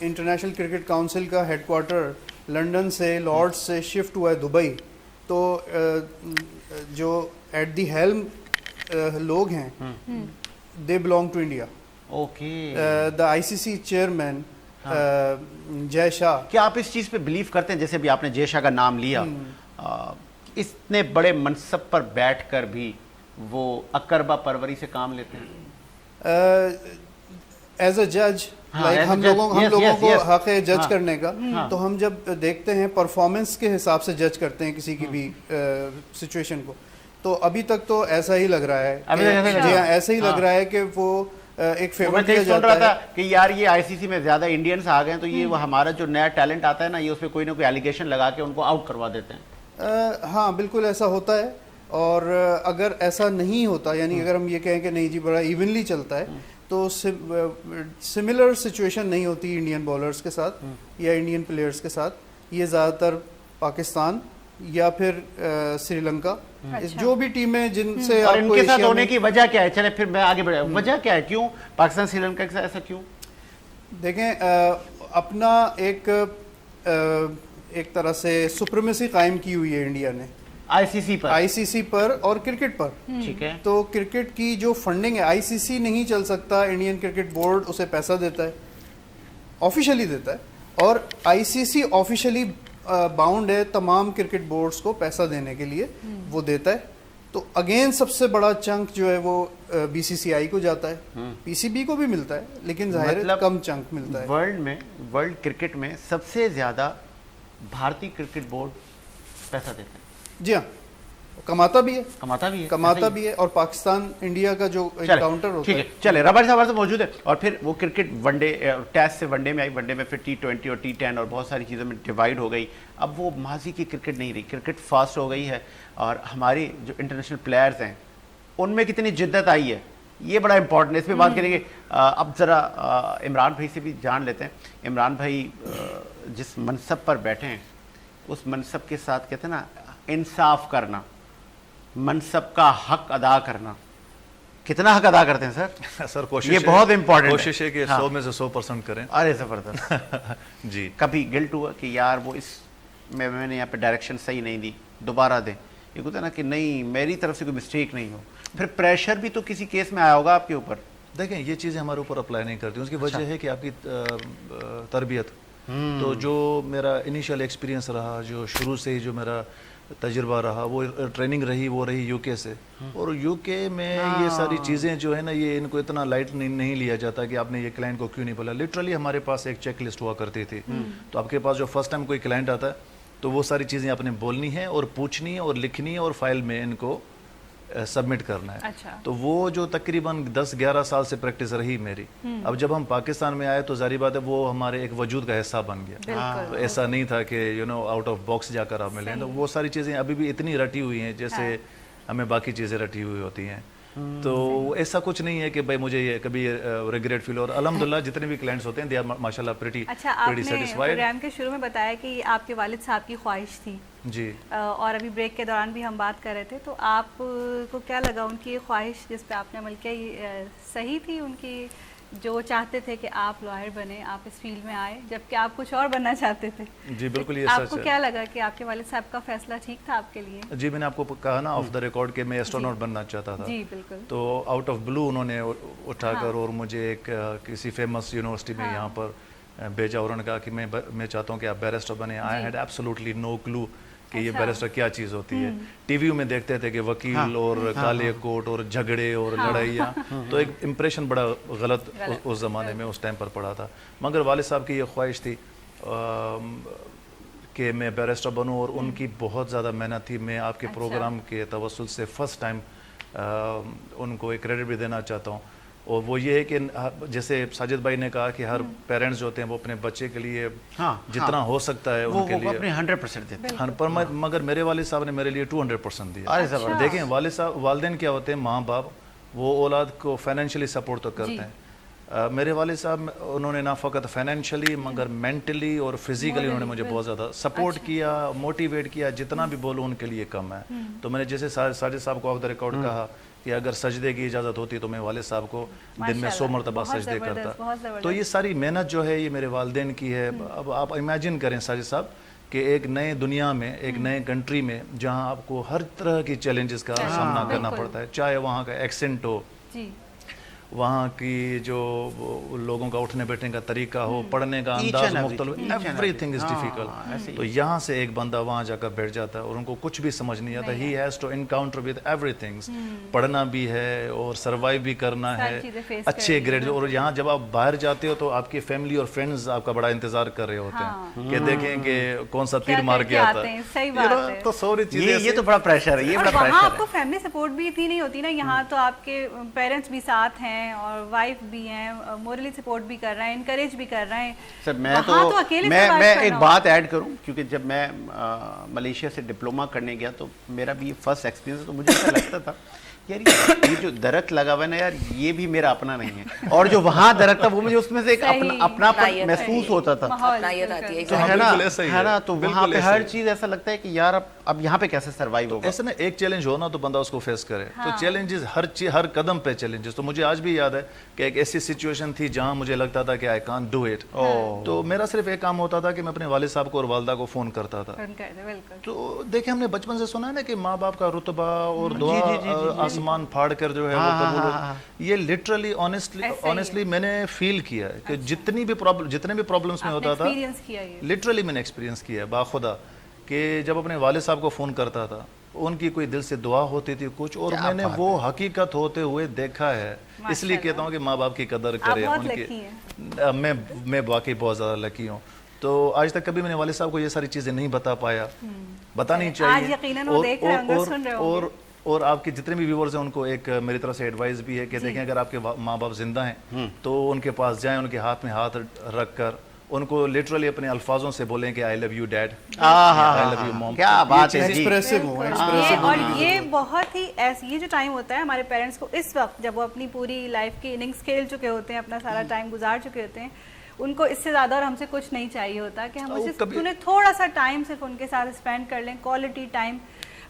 انٹرنیشنل کرکٹ کاؤنسل کا ہیڈ کوارٹر لنڈن سے لارڈس سے شفٹ ہوا ہے دبئی, تو جو ایٹ دی ہیلم لوگ ہیں they belong to India. Okay, the I C C chairman Jay Shah. کیا آپ اس چیز پہ بلیو کرتے ہیں, جیسے بھی آپ نے جے شاہ کا نام لیا, اتنے بڑے منصب پر بیٹھ کر بھی وہ اقربا پروری سے کام لیتے ہیں ایز اے جج, ہم لوگوں کو حق ہے جج کرنے کا, تو ہم جب دیکھتے ہیں پرفارمنس کے حساب سے جج کرتے ہیں کسی کی بھی سچویشن کو, تو ابھی تک تو ایسا ہی لگ رہا ہے, جی ہاں ایسا ہی لگ رہا ہے کہ وہ ایک فیورٹ کیا جاتا ہے کہ یار یہ آئی سی سی میں زیادہ انڈینس آ گئے ہیں, تو یہ وہ ہمارا جو نیا ٹیلنٹ آتا ہے نا, یہ اس پہ کوئی نہ کوئی ایلیگیشن لگا کے ان کو آؤٹ کروا دیتے ہیں. ہاں بالکل ایسا ہوتا ہے, اور اگر ایسا نہیں ہوتا, یعنی اگر ہم یہ کہیں کہ نہیں جی بڑا ایونلی چلتا ہے, تو سملر سچویشن نہیں ہوتی انڈین بالرز کے ساتھ یا انڈین پلیئرز کے ساتھ. یہ زیادہ تر پاکستان یا پھر سری لنکا, جو بھی ٹیمیں جن سے اور ان کے ساتھ ہونے کی وجہ کیا ہے, چلے پھر میں آگے بڑھا, وجہ کیا ہے, کیوں پاکستان سری لنکا کے ساتھ ایسا کیوں؟ دیکھیں اپنا ایک طرح سے سپریمیسی قائم کی ہوئی ہے انڈیا نے آئی سی سی پر اور کرکٹ پر. ٹھیک ہے, تو کرکٹ کی جو فنڈنگ ہے, آئی سی سی نہیں چل سکتا, انڈین کرکٹ بورڈ اسے پیسہ دیتا ہے, آفیشلی دیتا ہے, اور آئی سی سی آفیشلی باؤنڈ ہے تمام کرکٹ بورڈز کو پیسہ دینے کے لیے, وہ دیتا ہے. تو اگین سب سے بڑا چنک جو ہے وہ بی سی سی آئی کو جاتا ہے, پی سی بی کو بھی ملتا ہے, لیکن ظاہر ہے کم چنک ملتا ہے. ورلڈ کرکٹ میں سب سے زیادہ بھارتی کرکٹ بورڈ پیسہ دیتا ہے. جی ہاں, کماتا بھی ہے, اور پاکستان انڈیا کا جو انکاؤنٹر ہوتا ہے. چلے رباڑی صاحب سے موجود ہے, اور پھر وہ کرکٹ ون ڈے ٹیسٹ سے ون ڈے میں آئی, ون ڈے میں پھر T20 اور T10 اور بہت ساری چیزوں میں ڈیوائڈ ہو گئی. اب وہ ماضی کی کرکٹ نہیں رہی, کرکٹ فاسٹ ہو گئی ہے, اور ہماری جو انٹرنیشنل پلیئرز ہیں ان میں کتنی جدت آئی ہے, یہ بڑا امپورٹنٹ ہے, اس پہ بات کریں گے. اب ذرا عمران بھائی سے بھی جان لیتے ہیں. عمران بھائی جس منصب پر بیٹھے ہیں, اس منصب کے ساتھ کہتے ہیں نا انصاف کرنا, منصب کا حق ادا کرنا, کتنا حق ادا کرتے ہیں سر؟ سر کوشش, یہ بہت امپورٹنٹ کوشش ہے کہ 100 میں سے 100% کریں. ارے زبردست. جی, کبھی گلٹ ہوا کہ یار وہ اس میں نے یہاں پہ ڈائریکشن صحیح نہیں دی, دوبارہ دیں, یہ کہتے ہیں نا کہ نہیں میری طرف سے کوئی مسٹیک نہیں ہو. پھر پریشر بھی تو کسی کیس میں آیا ہوگا آپ کے اوپر. دیکھیں یہ چیزیں ہمارے اوپر اپلائی نہیں کرتی, اس کی وجہ ہے کہ آپ کی تربیت. تو جو میرا انیشیل ایکسپیرینس رہا, جو شروع سے ہی جو میرا تجربہ رہا, وہ ٹریننگ رہی, وہ رہی یو کے سے. اور یو کے میں یہ ساری چیزیں جو ہے نا, یہ ان کو اتنا لائٹ نہیں لیا جاتا کہ آپ نے یہ کلائنٹ کو کیوں نہیں بولا. لٹرلی ہمارے پاس ایک چیک لسٹ ہوا کرتی تھی. تو آپ کے پاس جو فرسٹ ٹائم کوئی کلائنٹ آتا ہے, تو وہ ساری چیزیں آپ نے بولنی ہیں اور پوچھنی ہے اور لکھنی ہے اور فائل میں ان کو سبمٹ کرنا ہے. تو وہ جو تقریباً 10-11 سال سے پریکٹس رہی میری. اب جب ہم پاکستان میں آئے تو ظاہری بات ہے وہ ہمارے ایک وجود کا حصہ بن گیا. تو ایسا نہیں تھا کہ آؤٹ آف باکس جا کر آپ ملیں. تو وہ ساری چیزیں ابھی بھی اتنی رٹی ہوئی ہیں جیسے ہمیں باقی چیزیں رٹی ہوئی ہوتی ہیں. تو ایسا کچھ نہیں ہے کہ بھائی مجھے یہ کبھی ریگریٹ فیل. اور الحمدللہ جتنے بھی کلائنٹس ہوتے ہیں دے آر ماشاءاللہ پریٹی سیٹسفائیڈ. اچھا, آپ نے پروگرام کے شروع میں بتایا کہ آپ کے والد صاحب کی خواہش تھی. جی, اور ابھی بریک کے دوران بھی ہم بات کر رہے تھے, تو آپ کو کیا لگا ان کی خواہش جس پہ آپ نے عمل کیا صحیح تھی؟ ان کی جو چاہتے تھے کہ آپ لائر بنے, آپ اس فیلڈ میں آئے, جبکہ آپ کچھ اور بننا چاہتے تھے. جی بالکل یہ آپ کو کیا لگا کہ آپ کے والد صاحب کا فیصلہ ٹھیک تھا آپ کے لیے؟ جی, میں نے آپ کو کہا نا آف دا ریکارڈ کہ میں ایسٹروناٹ بننا چاہتا تھا. جی بالکل. تو آؤٹ آف بلو انہوں نے اٹھا کر اور مجھے ایک کسی فیمس یونیورسٹی میں یہاں پر بھیجا, اور انہوں نے کہا کہ میں چاہتا ہوں کہ آپ بیرسٹر بنیں. آئی ہیڈ ایبسولوٹلی نو کلو کہ یہ بیرسٹر کیا چیز ہوتی ہے. ٹی وی میں دیکھتے تھے کہ وکیل اور کالے کوٹ اور جھگڑے اور لڑائیاں, تو ایک امپریشن بڑا غلط اس زمانے میں اس ٹائم پر پڑا تھا. مگر والد صاحب کی یہ خواہش تھی, کہ میں بیرسٹر بنوں اور ان کی بہت زیادہ محنت تھی. میں آپ کے پروگرام کے توسل سے فرسٹ ٹائم ان کو ایک کریڈٹ بھی دینا چاہتا ہوں, اور وہ یہ ہے کہ جیسے ساجد بھائی نے کہا کہ ہر پیرنٹس جو ہوتے ہیں وہ اپنے بچے کے لیے جتنا ہو سکتا ہے ان کے لیے اپنے 100% دیتے ہیں. پر مگر میرے والد صاحب نے میرے لیے 200% دیا. دیکھیں والدین کیا ہوتے ہیں, ماں باپ, وہ اولاد کو فائنینشلی سپورٹ تو کرتے ہیں. میرے والد صاحب انہوں نے نہ فقط فائنینشلی مگر مینٹلی اور فزیکلی انہوں نے مجھے بہت زیادہ سپورٹ کیا, موٹیویٹ کیا. جتنا بھی بولوں ان کے لیے کم ہے. تو میں نے جیسے ساجد صاحب کو آف دا ریکارڈ کہا کہ اگر سجدے کی اجازت ہوتی تو میں والد صاحب کو دن میں 100 مرتبہ سجدے کرتا. تو یہ ساری محنت جو ہے یہ میرے والدین کی ہے. اب آپ امیجن کریں ساجد صاحب کہ ایک نئے دنیا میں, ایک نئے کنٹری میں جہاں آپ کو ہر طرح کی چیلنجز کا سامنا کرنا پڑتا ہے, چاہے وہاں کا ایکسنٹ ہو, وہاں کی جو لوگوں کا اٹھنے بیٹھنے کا طریقہ ہو, پڑھنے کا انداز مختلف, ایوری تھنگ از ڈیفیکلٹ. تو یہاں سے ایک بندہ وہاں جا کر بیٹھ جاتا ہے اور ان کو کچھ بھی سمجھ نہیں آتا. He has to encounter with every things. پڑھنا بھی ہے اور سروائیو بھی کرنا ہے, اچھے گریڈ. اور یہاں جب آپ باہر جاتے ہو تو آپ کی فیملی اور فرینڈز آپ کا بڑا انتظار کر رہے ہوتے ہیں کہ دیکھیں کہ کون سا تیر مار کے آتا ہے. تو سوری چیزیں, یہ تو بڑا پریشر ہے. یہ بڑا پریشر ہے. وہاں آپ کو فیملی سپورٹ بھی اتنی نہیں ہوتی نا. یہاں تو آپ کے پیرنٹس بھی ساتھ ہیں اور وائف بھی ہیں, مورلی سپورٹ بھی کر رہے ہیں, انکریج بھی کر رہے ہیں. سر میں ایک بات ایڈ کروں, کیونکہ جب میں ملیشیا سے ڈپلوما کرنے گیا تو میرا بھی فرسٹ ایکسپیرینس, تو مجھے ایسا لگتا تھا یار یہ جو درخت لگا ہوا ہے نا یار, یہ بھی میرا اپنا نہیں ہے. اور جو وہاں درخت تھا وہ مجھے اس میں سے ایک اپنا محسوس ہوتا تھا. ہے نا, تو وہاں پہ ہر چیز ایسا لگتا ہے کہ یار اب یہاں پہ کیسے سروائیو ہوگا. ایسا نا ایک چیلنج ہو نا تو بندہ اس کو فیس کرے. تو چیلنجز ہر قدم پہ چیلنجز. تو مجھے آج بھی یاد ہے کہ ایک ایسی سچویشن تھی جہاں مجھے لگتا تھا کہ آئی کانٹ ڈو اٹ. تو میرا صرف ایک کام ہوتا تھا کہ میں اپنے والد صاحب کو اور والدہ کو فون کرتا تھا. تو دیکھیں ہم نے بچپن سے سنا ہے نا کہ ماں باپ کا رتبہ اور دعا آسمان پھاڑ کر جو ہے وہ قبول. یہ لٹرلی آنیسٹلی میں نے فیل کیا ہے کہ جتنے بھی پرابلمس میں ہوتا تھا, لٹرلی میں نے ایکسپیرینس کیا ہے باخدا, کہ جب اپنے والد صاحب کو فون کرتا تھا ان کی کوئی دل سے دعا ہوتی تھی کچھ, اور میں نے وہ حقیقت ہوتے ہوئے دیکھا ہے. اس لیے کہتا ہوں کہ ماں باپ کی قدر کرے. ان کی میں واقعی بہت زیادہ لکی ہوں. تو آج تک کبھی میں نے والد صاحب کو یہ ساری چیزیں نہیں بتا پایا, بتانی چاہیے. اور آپ کے جتنے بھی ویورز ہیں ان کو ایک میری طرف سے ایڈوائز بھی ہے کہ دیکھیں اگر آپ کے ماں باپ زندہ ہیں تو ان کے پاس جائیں, ان کے ہاتھ میں ہاتھ رکھ کر ان کو لٹرلی اپنے الفاظوں سے بولیں کہ I love you dad, I love you mom. کیا بات ہے, اور یہ بہت ہی یہ جو ٹائم ہوتا ہے ہمارے پیرنٹس کو اس وقت جب وہ اپنی پوری لائف کی اننگز کھیل چکے ہوتے ہیں, اپنا سارا ٹائم گزار چکے ہوتے ہیں, ان کو اس سے زیادہ اور ہم سے کچھ نہیں چاہیے ہوتا کہ ہم انہیں تھوڑا سا ٹائم صرف ان کے ساتھ اسپینڈ کر لیں, کوالٹی ٹائم,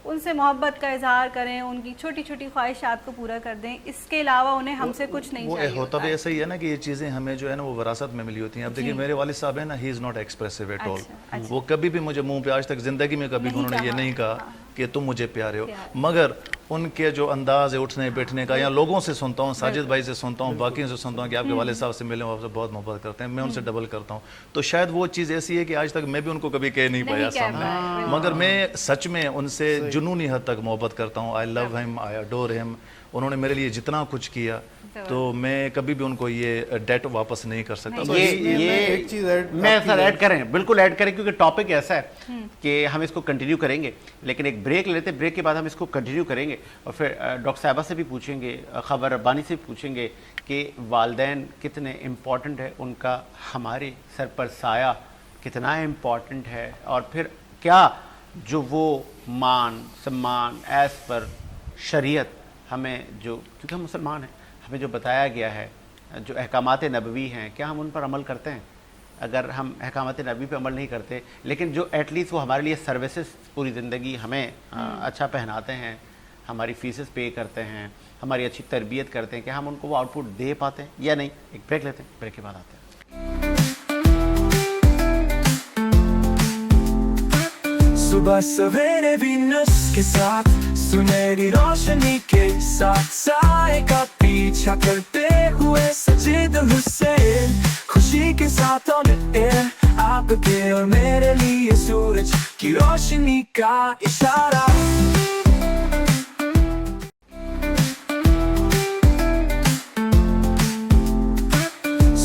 ان سے محبت کا اظہار کریں, ان کی چھوٹی چھوٹی خواہشات کو پورا کر دیں. اس کے علاوہ انہیں ہم سے کچھ نہیں چاہیے. ہوتا بھی ایسا ہی ہے نا کہ یہ چیزیں ہمیں جو ہے نا وہ وراثت میں ملی ہوتی ہیں. اب دیکھیے میرے والد صاحب ہیں نا, he is not expressive at all. وہ کبھی بھی مجھے منہ پہ آج تک زندگی میں کبھی انہوں نے یہ نہیں کہا کہ تم مجھے پیارے ہو. مگر ان کے جو انداز ہے اٹھنے بیٹھنے کا, یا لوگوں سے سنتا ہوں, ساجد بھائی سے سنتا ہوں, باقیوں سے سنتا ہوں کہ آپ کے والد صاحب سے ملے, آپ سے بہت محبت کرتے ہیں, میں ان سے ڈبل کرتا ہوں. تو شاید وہ چیز ایسی ہے کہ آج تک میں بھی ان کو کبھی کہہ نہیں پایا سامنے, مگر میں سچ میں ان سے جنونی حد تک محبت کرتا ہوں. آئی لو ہم, آئی اڈور ہم. انہوں نے میرے لیے جتنا کچھ کیا تو میں کبھی بھی ان کو یہ ڈیٹ واپس نہیں کر سکتا. ایک چیز میں سر ایڈ کریں, بالکل ایڈ کریں, کیونکہ ٹاپک ایسا ہے کہ ہم اس کو کنٹینیو کریں گے, لیکن ایک بریک لیتے ہیں, بریک کے بعد ہم اس کو کنٹینیو کریں گے. اور پھر ڈاکٹر صاحبہ سے بھی پوچھیں گے, خبر ربانی سے بھی پوچھیں گے کہ والدین کتنے امپورٹنٹ ہے, ان کا ہمارے سر پر سایہ کتنا امپورٹنٹ ہے, اور پھر کیا جو وہ مان سمان ایز پر شریعت ہمیں جو, کیونکہ ہم مسلمان ہیں, ہمیں جو بتایا گیا ہے, جو احکامات نبوی ہیں, کیا ہم ان پر عمل کرتے ہیں؟ اگر ہم احکامات نبوی پہ عمل نہیں کرتے, لیکن جو ایٹ لیسٹ وہ ہمارے لیے سروسز پوری زندگی ہمیں اچھا پہناتے ہیں, ہماری فیسز پے کرتے ہیں, ہماری اچھی تربیت کرتے ہیں, کہ ہم ان کو وہ آؤٹ پٹ دے پاتے ہیں یا نہیں؟ ایک بریک لیتے ہیں, بریک کے بعد آتے ہیں. صبح سویرے وینس کے ساتھ, سنہری روشنی کے ساتھ, سائے کا پیچھا کرتے ہوئے سجید حسین, خوشی کے ساتھ آن ایئر, آپ کے اور میرے لیے سورج کی روشنی کا اشارہ.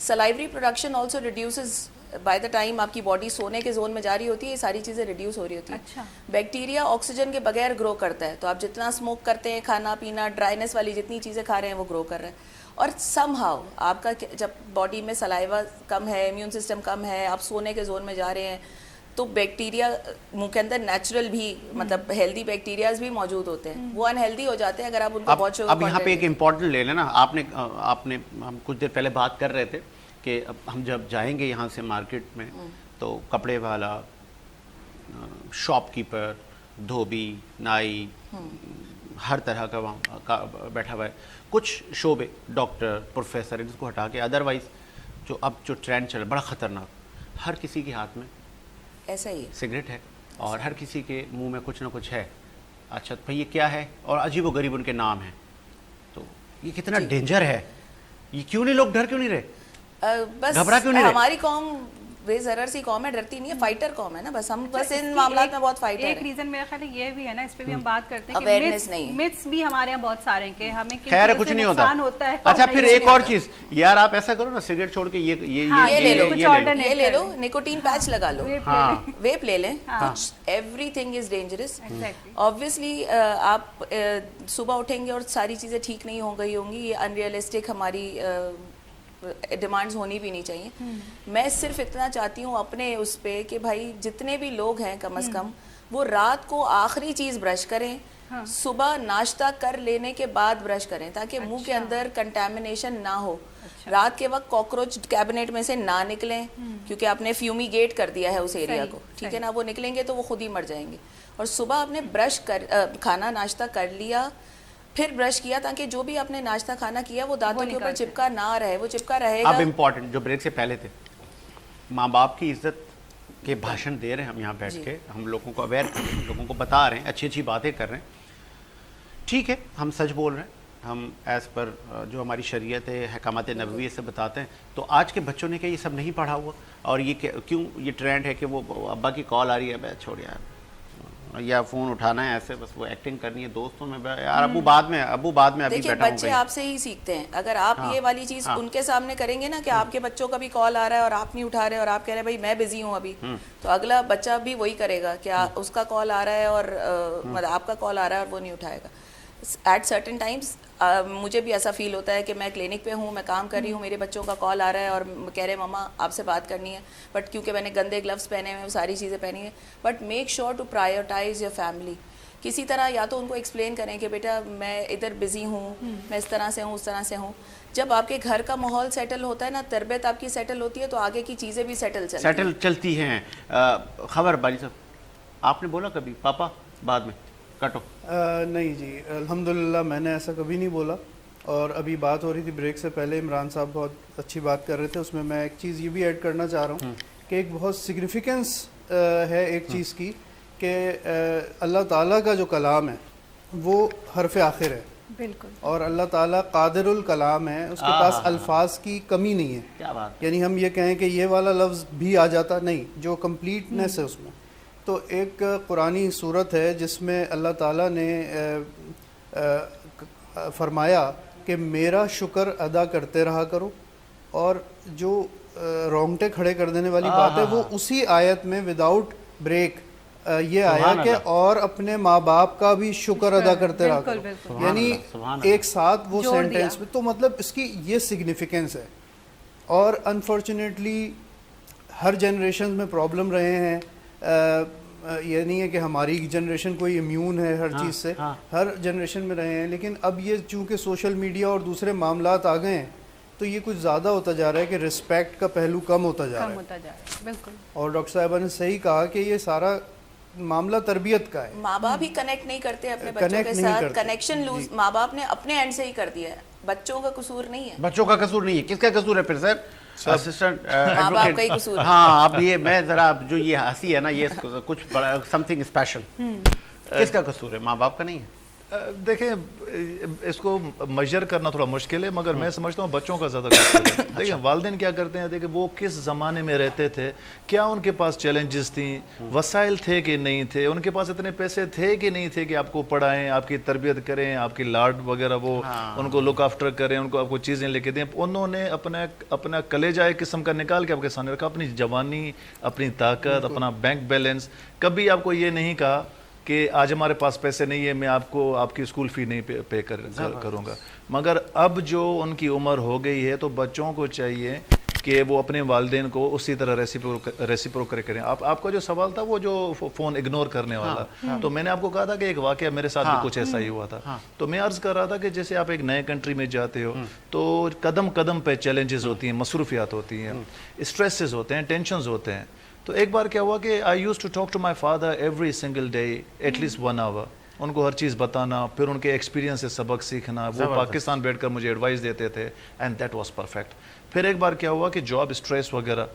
Salivary production also reduces by the time آپ کی باڈی سونے کے زون میں جا رہی ہوتی ہے, یہ ساری چیزیں ریڈیوس ہو رہی ہوتی ہیں. اچھا. بیکٹیریا آکسیجن کے بغیر گرو کرتا ہے, تو آپ جتنا اسموک کرتے ہیں, کھانا پینا, ڈرائینس والی جتنی چیزیں کھا رہے ہیں وہ گرو کر رہا ہے. اور سم ہاؤ آپ کا جب باڈی میں سلائیوا کم ہے, امیون سسٹم کم ہے, آپ سونے کے زون میں جا رہے ہیں, تو بیکٹیریا منہ کے اندر نیچرل بھی مطلب ہیلدی بیکٹیریاز بھی موجود ہوتے ہیں, وہ انہیلدی ہو جاتے ہیں اگر آپ ان کو بہت شوگر. اب یہاں پہ ایک امپورٹنٹ لے لینا, آپ نے ہم کچھ دیر پہلے بات کر رہے تھے کہ اب ہم جب جائیں گے یہاں سے مارکیٹ میں تو کپڑے والا, شاپ کیپر, دھوبی, نائی, ہر طرح کا وہاں بیٹھا ہوا ہے. کچھ شعبے ڈاکٹر, پروفیسر, اس کو ہٹا کے ادروائز جو ٹرینڈ چل رہا ہے بڑا خطرناک, ہر کسی کے ہاتھ میں ایسا ہی سگریٹ ہے اور ہر کسی کے منہ میں کچھ نہ کچھ ہے. اچھا بھائی یہ کیا ہے, اور عجیب و غریب ان کے نام ہیں. تو یہ کتنا ڈینجر ہے, یہ کیوں نہیں لوگ ڈر کیوں نہیں رہے, بس گھبرا کیوں نہیں رہے؟ ہماری قوم بے ضرر سی قوم ہے, ڈرتی نہیں ہے, فائٹر قوم ہے نا, بس ہم بس ان معاملات میں بہت فائٹر ہیں. ایک ریزن میرا خیال ہے یہ بھی ہے نا, اس پہ بھی ہم بات کرتے ہیں Awareness کہ نہیں ہے. myths بھی ہمارے یہاں بہت سارے ہیں کہ ہمیں خیر کچھ نہیں ہوتا ہے. اچھا پھر ایک اور چیز یار, آپ ایسا کرو نا, سگریٹ چھوڑ کے یہ لے لو, alternate یہ لے لو, نکوٹین پیچ لگا لو, ہاں ویپ لے لیں. Every thing is dangerous. Exactly. Obviously آپ صبح اٹھیں گے اور ساری چیزیں ٹھیک نہیں ہو گئی ہوں گی, یہ انریلسٹک ہماری ڈیمانڈز ہونی بھی نہیں چاہیے. میں صرف اتنا چاہتی ہوں اپنے اس پہ کہ بھائی جتنے بھی لوگ ہیں کم از کم وہ رات کو آخری چیز برش کریں, صبح ناشتہ کر لینے کے بعد برش کریں, تاکہ منہ کے اندر کنٹامنیشن نہ ہو. رات کے وقت کاکروچ کیبنٹ میں سے نہ نکلیں, کیونکہ آپ نے فیومیگیٹ کر دیا ہے اس ایریا کو, ٹھیک ہے نا, وہ نکلیں گے تو وہ خود ہی مر جائیں گے. اور صبح آپ نے برش کھانا ناشتہ کر لیا, پھر برش کیا, تاکہ جو بھی آپ نے ناشتہ کھانا کیا وہ دانتوں کے اوپر چپکا نہ رہے, وہ چپکا رہے گا. اب امپورٹنٹ جو بریک سے پہلے تھے, ماں باپ کی عزت کے بھاشن دے رہے ہیں ہم یہاں بیٹھ کے, ہم لوگوں کو اویئر کر رہے ہیں, لوگوں کو بتا رہے ہیں, اچھی اچھی باتیں کر رہے ہیں, ٹھیک ہے, ہم سچ بول رہے ہیں, ہم ایز پر جو ہماری شریعت ہے, حکامات نبوی سے بتاتے ہیں. تو آج کے بچوں نے کیا یہ سب نہیں پڑھا ہوا, اور یہ کیوں یہ ٹرینڈ ہے کہ وہ ابا کی کال آ رہی ہے, چھوڑ یار, یا فون اٹھانا ہے ایسے, بس وہ ایکٹنگ کرنی ہے دوستوں میں, یار ابو بعد میں ابھی دیکھیے بیٹھا ہوں. بچے آپ سے ہی سیکھتے ہیں. اگر آپ یہ والی چیز ان کے سامنے کریں گے نا کہ آپ کے بچوں کا بھی کال آ رہا ہے اور آپ نہیں اٹھا رہے, اور آپ کہہ رہے ہیں بھائی میں بزی ہوں ابھی, تو اگلا بچہ بھی وہی کرے گا کہ اس کا کال آ رہا ہے اور آپ کا کال آ رہا ہے اور وہ نہیں اٹھائے گا. ایٹ سرٹن ٹائمس مجھے بھی ایسا فیل ہوتا ہے کہ میں کلینک پہ ہوں, میں کام کر رہی ہوں, میرے بچوں کا کال آ رہا ہے اور کہہ رہے مما آپ سے بات کرنی ہے, بٹ کیونکہ میں نے گندے گلوز پہنے ہوئے ہیں, ساری چیزیں پہنی ہیں, but make sure to prioritize your family. کسی طرح یا تو ان کو ایکسپلین کریں کہ بیٹا میں ادھر بزی ہوں, میں اس طرح سے ہوں, اس طرح سے ہوں. جب آپ کے گھر کا ماحول سیٹل ہوتا ہے نا, تربیت آپ کی سیٹل ہوتی ہے, تو آگے کی چیزیں بھی سیٹل چلتی ہیں. خبر بالی صاحب آپ نے بولا کبھی پاپا بعد میں کٹو؟ نہیں جی, الحمدللہ میں نے ایسا کبھی نہیں بولا. اور ابھی بات ہو رہی تھی بریک سے پہلے, عمران صاحب بہت اچھی بات کر رہے تھے, اس میں میں ایک چیز یہ بھی ایڈ کرنا چاہ رہا ہوں کہ ایک بہت سگنیفیکنس ہے ایک چیز کی, کہ اللہ تعالیٰ کا جو کلام ہے وہ حرف آخر ہے, بالکل, اور اللہ تعالیٰ قادر الکلام ہے, اس کے پاس الفاظ کی کمی نہیں ہے. کیا بات, یعنی ہم یہ کہیں کہ یہ والا لفظ بھی آ جاتا نہیں, جو کمپلیٹنیس ہے اس میں. تو ایک قرآنی صورت ہے جس میں اللہ تعالیٰ نے فرمایا کہ میرا شکر ادا کرتے رہا کرو, اور جو رونگٹے کھڑے کر دینے والی بات ہے وہ اسی آیت میں وداؤٹ بریک یہ آیا کہ اور اپنے ماں باپ کا بھی شکر ادا کرتے رہا کرو, یعنی ایک ساتھ وہ سینٹینس میں. تو مطلب اس کی یہ سگنیفیکنس ہے. اور انفارچونیٹلی ہر جنریشن میں پرابلم رہے ہیں. یہ نہیں ہے کہ ہماری جنریشن کوئی امیون ہے ہر چیز سے, ہر جنریشن میں رہے ہیں, لیکن اب یہ چونکہ سوشل میڈیا اور دوسرے معاملات آ گئے ہیں تو یہ کچھ زیادہ ہوتا جا رہا ہے کہ رسپیکٹ کا پہلو کم ہوتا جا رہا ہے. بالکل. اور ڈاکٹر صاحبہ نے صحیح کہا کہ یہ سارا معاملہ تربیت کا ہے. ماں باپ ہی کنیکٹ نہیں کرتے اپنے بچوں کے ساتھ, کنیکشن لوز ماں باپ نے اپنے اینڈ سے ہی کر دیا ہے, بچوں کا قصور نہیں ہے. بچوں کا قصور نہیں ہے, کس کا قصور ہے پھر سر؟ اسسٹنٹ ماں باپ کا ہی قصور ہے. ہاں, اب یہ میں ذرا جو یہ ہنسی ہے نا, یہ کچھ سم تھنگ اسپیشل, کس کا قصور ہے؟ ماں باپ کا نہیں ہے. دیکھیں اس کو میجر کرنا تھوڑا مشکل ہے، مگر میں سمجھتا ہوں بچوں کا زیادہ کچھ ہے۔ دیکھیں والدین کیا کرتے ہیں، دیکھیں وہ کس زمانے میں رہتے تھے، کیا ان کے پاس چیلنجز تھیں، وسائل تھے کہ نہیں تھے، ان کے پاس اتنے پیسے تھے کہ نہیں تھے کہ آپ کو پڑھائیں، آپ کی تربیت کریں، آپ کی لاڈ وغیرہ وہ ان کو لک آفٹر کریں، ان کو آپ کو چیزیں لے کے دیں۔ انہوں نے اپنا کلیجہ ایک قسم کا نکال کے آپ کے سامنے رکھا، اپنی جوانی، اپنی طاقت، اپنا بینک بیلنس۔ کبھی آپ کو یہ نہیں کہا کہ آج ہمارے پاس پیسے نہیں ہے، میں آپ کو آپ کی اسکول فی نہیں پے کروں گا۔ مگر اب جو ان کی عمر ہو گئی ہے تو بچوں کو چاہیے کہ وہ اپنے والدین کو اسی طرح ریسیپروکیٹ کریں۔ آپ کا جو سوال تھا وہ جو فون اگنور کرنے والا، تو میں نے آپ کو کہا تھا کہ ایک واقعہ میرے ساتھ بھی کچھ ایسا ہی ہوا تھا۔ تو میں عرض کر رہا تھا کہ جیسے آپ ایک نئے کنٹری میں جاتے ہو تو قدم قدم پہ چیلنجز ہوتی ہیں، مصروفیات ہوتی ہیں، اسٹریسز ہوتے ہیں، ٹینشنز ہوتے ہیں۔ تو ایک بار کیا ہوا کہ I used to talk to my father every single day at least 1 hour، ان کو ہر چیز بتانا، پھر ان کے ایکسپیرینس سے سبق سیکھنا۔ وہ پاکستان بیٹھ کر مجھے ایڈوائس دیتے تھے اینڈ دیٹ واز پرفیکٹ۔ پھر ایک بار کیا ہوا کہ جاب اسٹریس وغیرہ،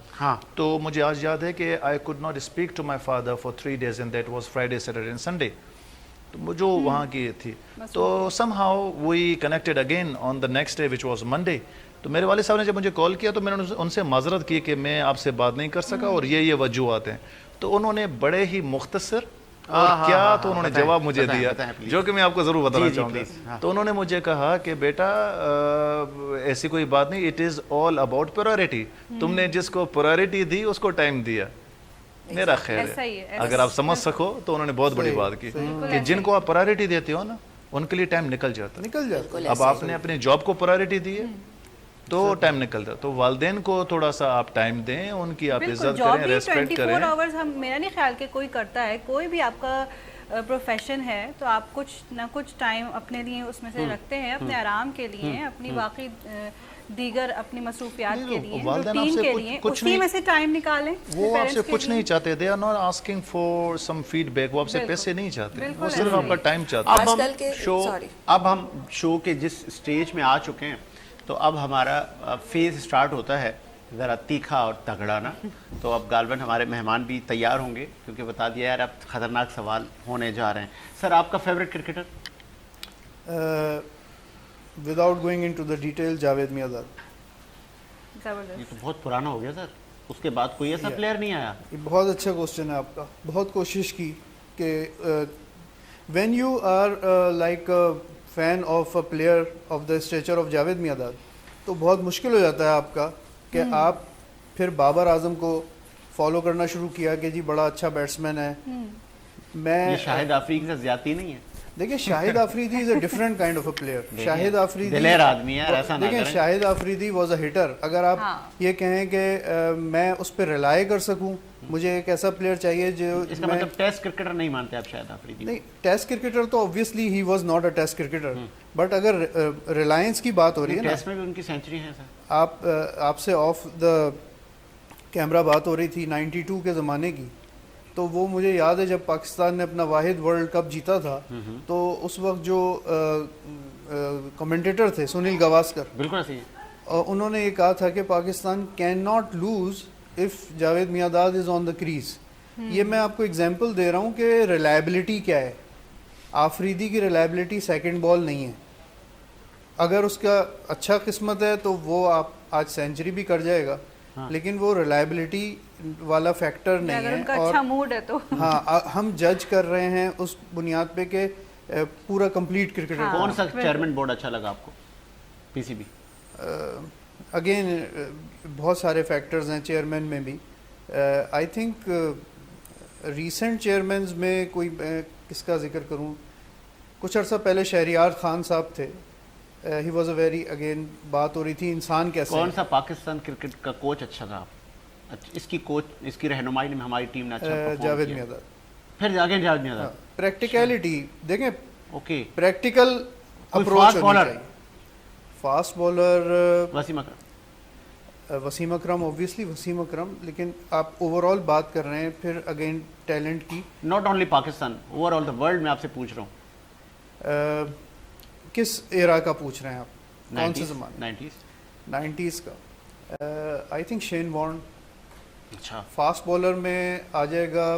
تو مجھے آج یاد ہے کہ I could not speak to my father for 3 days and that was Friday, Saturday and Sunday, تو جو وہاں کی تھی۔ تو somehow we connected again on the next day which was Monday. تو میرے والد صاحب نے جب مجھے کال کیا تو میں نے ان سے معذرت کی کہ میں آپ سے بات نہیں کر سکا اور یہ وجوہات ہیں۔ تو انہوں نے بڑے ہی مختصر اور کیا تو انہوں نے جواب مجھے دیا جو کہ میں آپ کو ضرور بتانا چاہوں گا۔ تو انہوں نے مجھے کہا کہ بیٹا ایسی کوئی بات نہیں، it is all about priority, تم نے جس کو پرائورٹی دی اس کو ٹائم دیا۔ میرا خیال ہے اگر آپ سمجھ سکو تو انہوں نے بہت بڑی بات کی کہ جن کو آپ پرائورٹی دیتے ہو نا ان کے لیے ٹائم نکل جاتا ہے۔ اب آپ نے اپنے جاب کو پرائورٹی دی ہے تو ٹائم نکلتا ہے، تو والدین کو تھوڑا سا آپ ٹائم دیں، ان کی آپ عزت کریں، ریسپیکٹ کریں۔ 24 hours ہم، میرا نہیں خیال کہ کوئی کرتا ہے، کوئی بھی آپ کا پروفیشن ہے تو آپ کچھ نہ کچھ ٹائم اپنے لیے اس میں سے رکھتے ہیں، اپنے آرام کے لیے، اپنی واقعی دیگر اپنی مصروفیات کے لیے، روٹین کے لیے، اسی میں سے ٹائم نکالیں۔ وہ آپ سے کچھ نہیں چاہتے، they are not asking for some feedback, وہ آپ سے پیسے نہیں چاہتے، وہ صرف آپ کا ٹائم چاہتے ہیں۔ اب ہم شو کے جس سٹیج میں آ چکے ہیں تو اب ہمارا فیز سٹارٹ ہوتا ہے ذرا تیکھا اور تگڑا نا۔ تو اب غالباً ہمارے مہمان بھی تیار ہوں گے کیونکہ بتا دیا یار اب خطرناک سوال ہونے جا رہے ہیں۔ سر آپ کا favourite cricketer? Without going into the detail, Javed Miandad. یہ تو بہت پرانا ہو گیا سر، اس کے بعد کوئی ایسا پلیئر نہیں آیا؟ یہ بہت اچھا کوشچن ہے آپ کا۔ بہت کوشش کی کہ when you are like fan of a player of the stature of Javed Miandad تو بہت مشکل ہو جاتا ہے آپ کا کہ آپ پھر بابر اعظم کو فالو کرنا شروع کیا کہ جی بڑا اچھا بیٹسمین ہے۔ میں شاہد آفریدی سے زیادتی نہیں ہے؟ دیکھیں Shahid Afridi is a different kind of a player. Shahid Afridi دلیر آدمی ہے، ایسا نہ دیکھیں کریں۔ Shahid Afridi was a hitter. اگر آپ یہ کہیں کہ میں اس پہ ریلائی کر سکوں، مجھے ایک ایسا پلیئر چاہیے جو اس کا مطلب ٹیسٹ کرکٹر نہیں مانتے آپ شاہد آفریدی؟ نہیں، ٹیسٹ کرکٹر تو obviously he was not a test cricketer, but اگر ریلائنس کی بات ہو رہی ہے نا، ٹیسٹ میں بھی ان کی سینچری ہے سر۔ آپ سے آف دا کیمرہ بات ہو رہی تھی 92 کے زمانے کی، تو وہ مجھے یاد ہے جب پاکستان نے اپنا واحد ورلڈ کپ جیتا تھا تو اس وقت جو کمنٹیٹر تھے سنیل گواسکر، بالکل صحیح ہے، اور انہوں نے یہ کہا تھا کہ Pakistan can not lose if Javed Miandad is on the craze. یہ میں آپ کو اگزامپل دے رہا ہوں کہ ریلائبلٹی کیا ہے۔ آفریدی کی ریلائبلٹی سیکنڈ بال نہیں ہے، اگر اس کا اچھا قسمت ہے تو وہ آپ آج سینچری بھی کر جائے گا، لیکن وہ ریلائبلٹی والا فیکٹر نہیں ہے۔ اگر ان کا اچھا موڈ ہے تو ہاں، ہم جج کر رہے ہیں اس بنیاد پہ کہ پورا کمپلیٹ کرکٹر۔ کون سا چیئرمین بورڈ اچھا لگا آپ کو پی سی بی؟ اگین بہت سارے فیکٹرز ہیں چیئرمین میں بھی۔ آئی تھنک ریسنٹ چیئرمینز میں کوئی کس کا ذکر کروں، کچھ عرصہ پہلے شہریار خان صاحب تھے، he was a very, again بات ہو رہی تھی انسان کیسے۔ کون سا پاکستان کرکٹ کا کوچ اچھا تھا اس کی کوچ، اس کی رہنمائی میں ہماری ٹیم نے اچھا پرفارم کیا؟ جاوید میانداد۔ پھر آگے جاوید میانداد۔ پریکٹیکلٹی دیکھیں، اوکے، پریکٹیکل اپروچ ہونی چاہیے۔ فاسٹ بالر وسیم اکرم، وسیم اکرم اوبویسلی وسیم اکرم، لیکن آپ اوور آل بات کر رہے ہیں پھر اگین ٹیلنٹ کی، not only Pakistan, over all the world میں آپ سے پوچھ رہا ہوں۔ کس ایرا کا پوچھ رہے ہیں آپ، کون سے زمانے؟ 90s کا۔ I think Shane Warne. اچھا، فاسٹ بالر میں آ جائے گا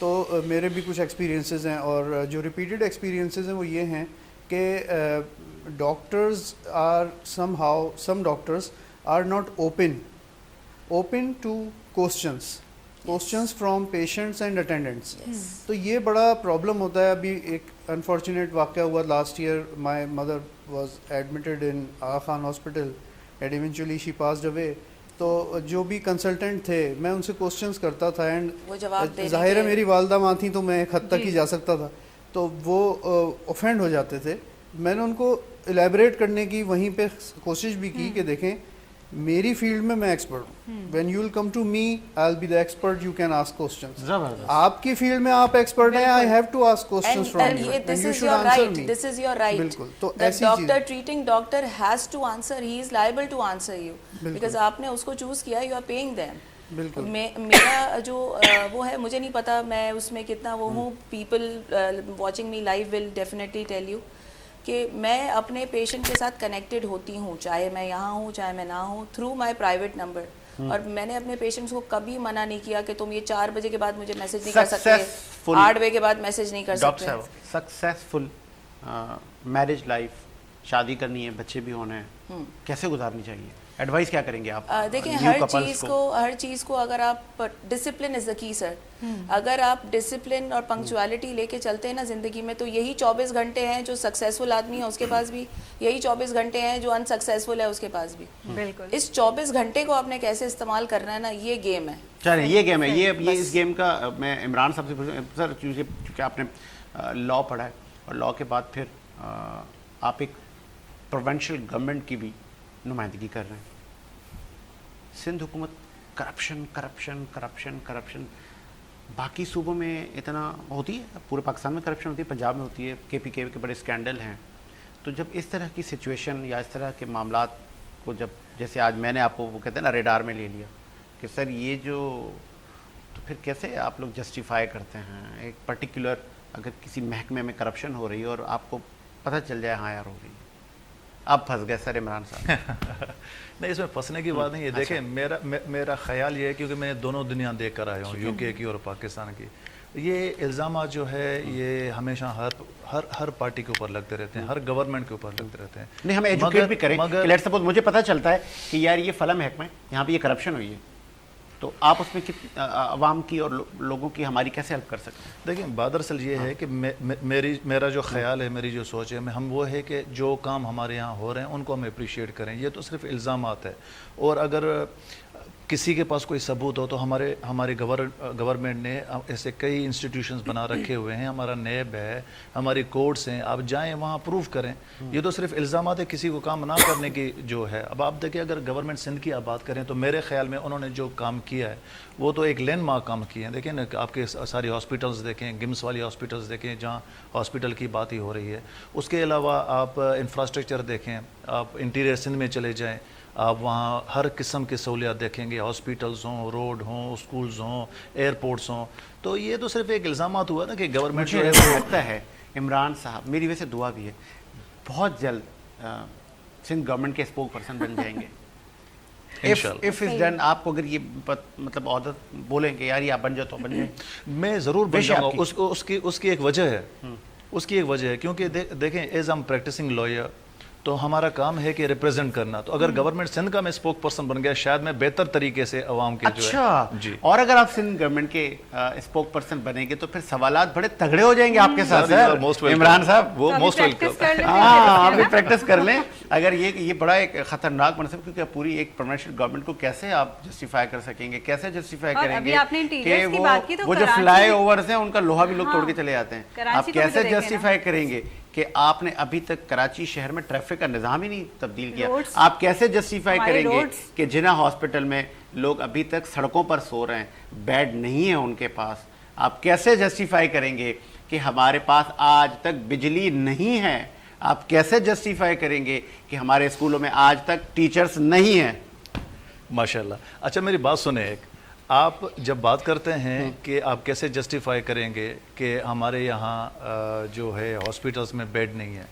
تو میرے بھی کچھ ایکسپیرینسز ہیں، اور جو ریپیٹڈ ایکسپیرینسز ہیں وہ یہ ہیں کہ doctors are some doctors are not open to questions from patients and attendants. تو یہ بڑا پرابلم ہوتا ہے. ابھی ایک انفارچونیٹ واقعہ ہوا last year. My mother was admitted in Aga Khan hospital and eventually she passed away. تو جو بھی کنسلٹنٹ تھے میں ان سے کوسچنس کرتا تھا، اینڈ ظاہر ہے میری والدہ ماں تھیں تو میں ایک حد تک ہی جا سکتا تھا، تو وہ اوفینڈ ہو جاتے تھے. میں نے ان کو الیبریٹ کرنے کی وہیں پہ کوشش بھی کی کہ دیکھیں میری فیلڈ میں ایکسپرٹ ہوں. When you will come to me I will be the expert you can ask questions. آپ کی فیلڈ میں آپ ایکسپرٹ ہیں، I have to ask questions from you and you should answer me. This is your right. بالکل. تو The ایسی doctor, treating doctor has to answer. He is liable to answer you because آپ نے اس کو چوز کیا. You are paying them. بالکل. میرا جو وہ ہے، مجھے نہیں پتا میں اس میں کتنا وہ ہوں. People watching me live will definitely tell you کہ میں اپنے پیشنٹ کے ساتھ کنیکٹڈ ہوتی ہوں، چاہے میں یہاں ہوں چاہے میں نہ ہوں، تھرو مائی پرائیویٹ نمبر. اور میں نے اپنے پیشنٹس کو کبھی منع نہیں کیا کہ تم یہ 4 بجے کے بعد مجھے میسج نہیں کر سکتے، 8 بجے کے بعد میسج نہیں کر سکتے. سکسیسفل میرج لائف، شادی کرنی ہے، بچے بھی ہونے ہیں، کیسے گزارنی چاہیے؟ ایڈوائس کیا کریں گے آپ؟ دیکھیں ہر چیز کو اگر آپ ڈسپلن از دا کی سر. اگر آپ ڈسپلن اور پنکچوالٹی لے کے چلتے ہیں نا زندگی میں، تو یہی 24 گھنٹے ہیں جو سکسیزفل آدمی ہے اس کے پاس بھی، یہی 24 گھنٹے ہیں جو انسکسیزفل ہے اس کے پاس بھی. بالکل. اس 24 گھنٹے کو آپ نے کیسے استعمال کرنا ہے نا، یہ گیم ہے. چلیں یہ گیم ہے. یہ اس گیم کا میں عمران صاحب سے پوچھوں سر، چونکہ آپ نے لاء پڑھا ہے اور لاء کے بعد پھر آپ ایک پروونشل گورنمنٹ کی بھی نمائندگی کر رہے ہیں. سندھ حکومت کرپشن باقی صوبوں میں اتنا ہوتی ہے؟ پورے پاکستان میں کرپشن ہوتی ہے، پنجاب میں ہوتی ہے، کے پی کے بڑے اسکینڈل ہیں. تو جب اس طرح کی سچویشن یا اس طرح کے معاملات کو جب جیسے آج میں نے آپ کو وہ کہتے ہیں نا ریڈار میں لے لیا کہ سر یہ جو، تو پھر کیسے آپ لوگ جسٹیفائی کرتے ہیں ایک پرٹیکولر اگر کسی محکمے میں کرپشن ہو رہی ہے اور آپ کو پتہ چل جائے ہاں یار ہو رہی ہے؟ آپ پھنس گئے سر عمران صاحب. نہیں، اس میں پھنسنے کی بات نہیں ہے. دیکھیں میرا خیال یہ ہے، کیونکہ میں دونوں دنیا دیکھ کر آیا ہوں، یو کے کی اور پاکستان کی. یہ الزامات جو ہے یہ ہمیشہ ہر پارٹی کے اوپر لگتے رہتے ہیں، ہر گورنمنٹ کے اوپر لگتے رہتے ہیں. نہیں، ہمیں ایجوکیٹ بھی کریں کہ لیٹ سپوز مجھے پتہ چلتا ہے کہ یار یہ فلاں محکمہ ہے، یہاں پہ یہ کرپشن ہوئی ہے، تو آپ اس میں عوام کی اور لوگوں کی ہماری کیسے ہیلپ کر سکتے ہیں؟ دیکھیں بات اصل یہ ہے کہ میرا جو خیال ہے، میری جو سوچ ہے، ہم وہ ہے کہ جو کام ہمارے یہاں ہو رہے ہیں ان کو ہم اپریشیٹ کریں. یہ تو صرف الزامات ہے، اور اگر کسی کے پاس کوئی ثبوت ہو تو ہمارے گورنمنٹ نے ایسے کئی انسٹیٹیوشنز بنا رکھے ہوئے ہیں. ہمارا نیب ہے، ہماری کورٹس ہیں، آپ جائیں وہاں پروف کریں. یہ تو صرف الزامات ہے، کسی کو کام نہ کرنے کی جو ہے. اب آپ دیکھیں اگر گورنمنٹ سندھ کی آپ بات کریں تو میرے خیال میں انہوں نے جو کام کیا ہے وہ تو ایک لینڈ مارک کام کیے ہیں. دیکھیں نا، آپ کے ساری ہاسپٹلز دیکھیں، گمس والی ہاسپٹلز دیکھیں جہاں ہاسپٹل کی بات ہی ہو رہی ہے. اس کے علاوہ آپ انفراسٹرکچر دیکھیں، آپ انٹیریئر سندھ میں چلے جائیں، آپ وہاں ہر قسم کی سہولیات دیکھیں گے، ہاسپٹلز ہوں، روڈ ہوں، اسکولز ہوں، ایئرپورٹس ہوں. تو یہ تو صرف ایک الزامات ہوا نا کہ گورنمنٹ جو ہے لگتا ہے عمران صاحب، میری وجہ سے دعا بھی ہے، بہت جلد سندھ گورنمنٹ کے اسپوک پرسن بن جائیں گے. If it's done, آپ کو اگر یہ مطلب عادت بولیں کہ یار یہ آپ بن جاؤ تو بن جائیں. میں ضرور بن جاؤں گا. اس کی ایک وجہ ہے، اس کی ایک وجہ ہے کیونکہ دیکھیں ایز ایم پریکٹسنگ لائر تو ہمارا کام ہے کہ ریپرزینٹ کرنا. تو اگر گورنمنٹ سندھ کا میں اسپوک پرسن بن گیا شاید میں بہتر طریقے سے عوام کے جو ہے جی. اور اگر آپ سندھ گورنمنٹ کے اسپوک پرسن بنیں گے تو پھر سوالات بڑے تگڑے ہو جائیں گے آپ کے ساتھ. عمران صاحب وہ موسٹ ویلکم. ہاں آپ بھی پریکٹس کر لیں. اگر یہ بڑا ایک خطرناک منصب، کیونکہ پوری ایک پرماننٹ گورنمنٹ کو کیسے آپ جسٹیفائی کر سکیں گے، کیسے جسٹیفائی کریں گے کہ وہ جو فلائی اوورز ہیں ان کا لوہا بھی لوگ توڑ کے چلے جاتے ہیں. آپ کیسے جسٹیفائی کریں گے کہ آپ نے ابھی تک کراچی شہر میں ٹریفک کا نظام ہی نہیں تبدیل کیا؟ آپ کیسے جسٹیفائی کریں گے کہ جناح ہاسپٹل میں لوگ ابھی تک سڑکوں پر سو رہے ہیں، بیڈ نہیں ہے ان کے پاس؟ آپ کیسے جسٹیفائی کریں گے کہ ہمارے پاس آج تک بجلی نہیں ہے؟ آپ کیسے جسٹیفائی کریں گے کہ ہمارے اسکولوں میں آج تک ٹیچرز نہیں ہیں؟ ماشاءاللہ. اچھا میری بات سنیں، ایک آپ جب بات کرتے ہیں کہ آپ کیسے جسٹیفائی کریں گے کہ ہمارے یہاں جو ہے ہاسپٹلس میں بیڈ نہیں ہے،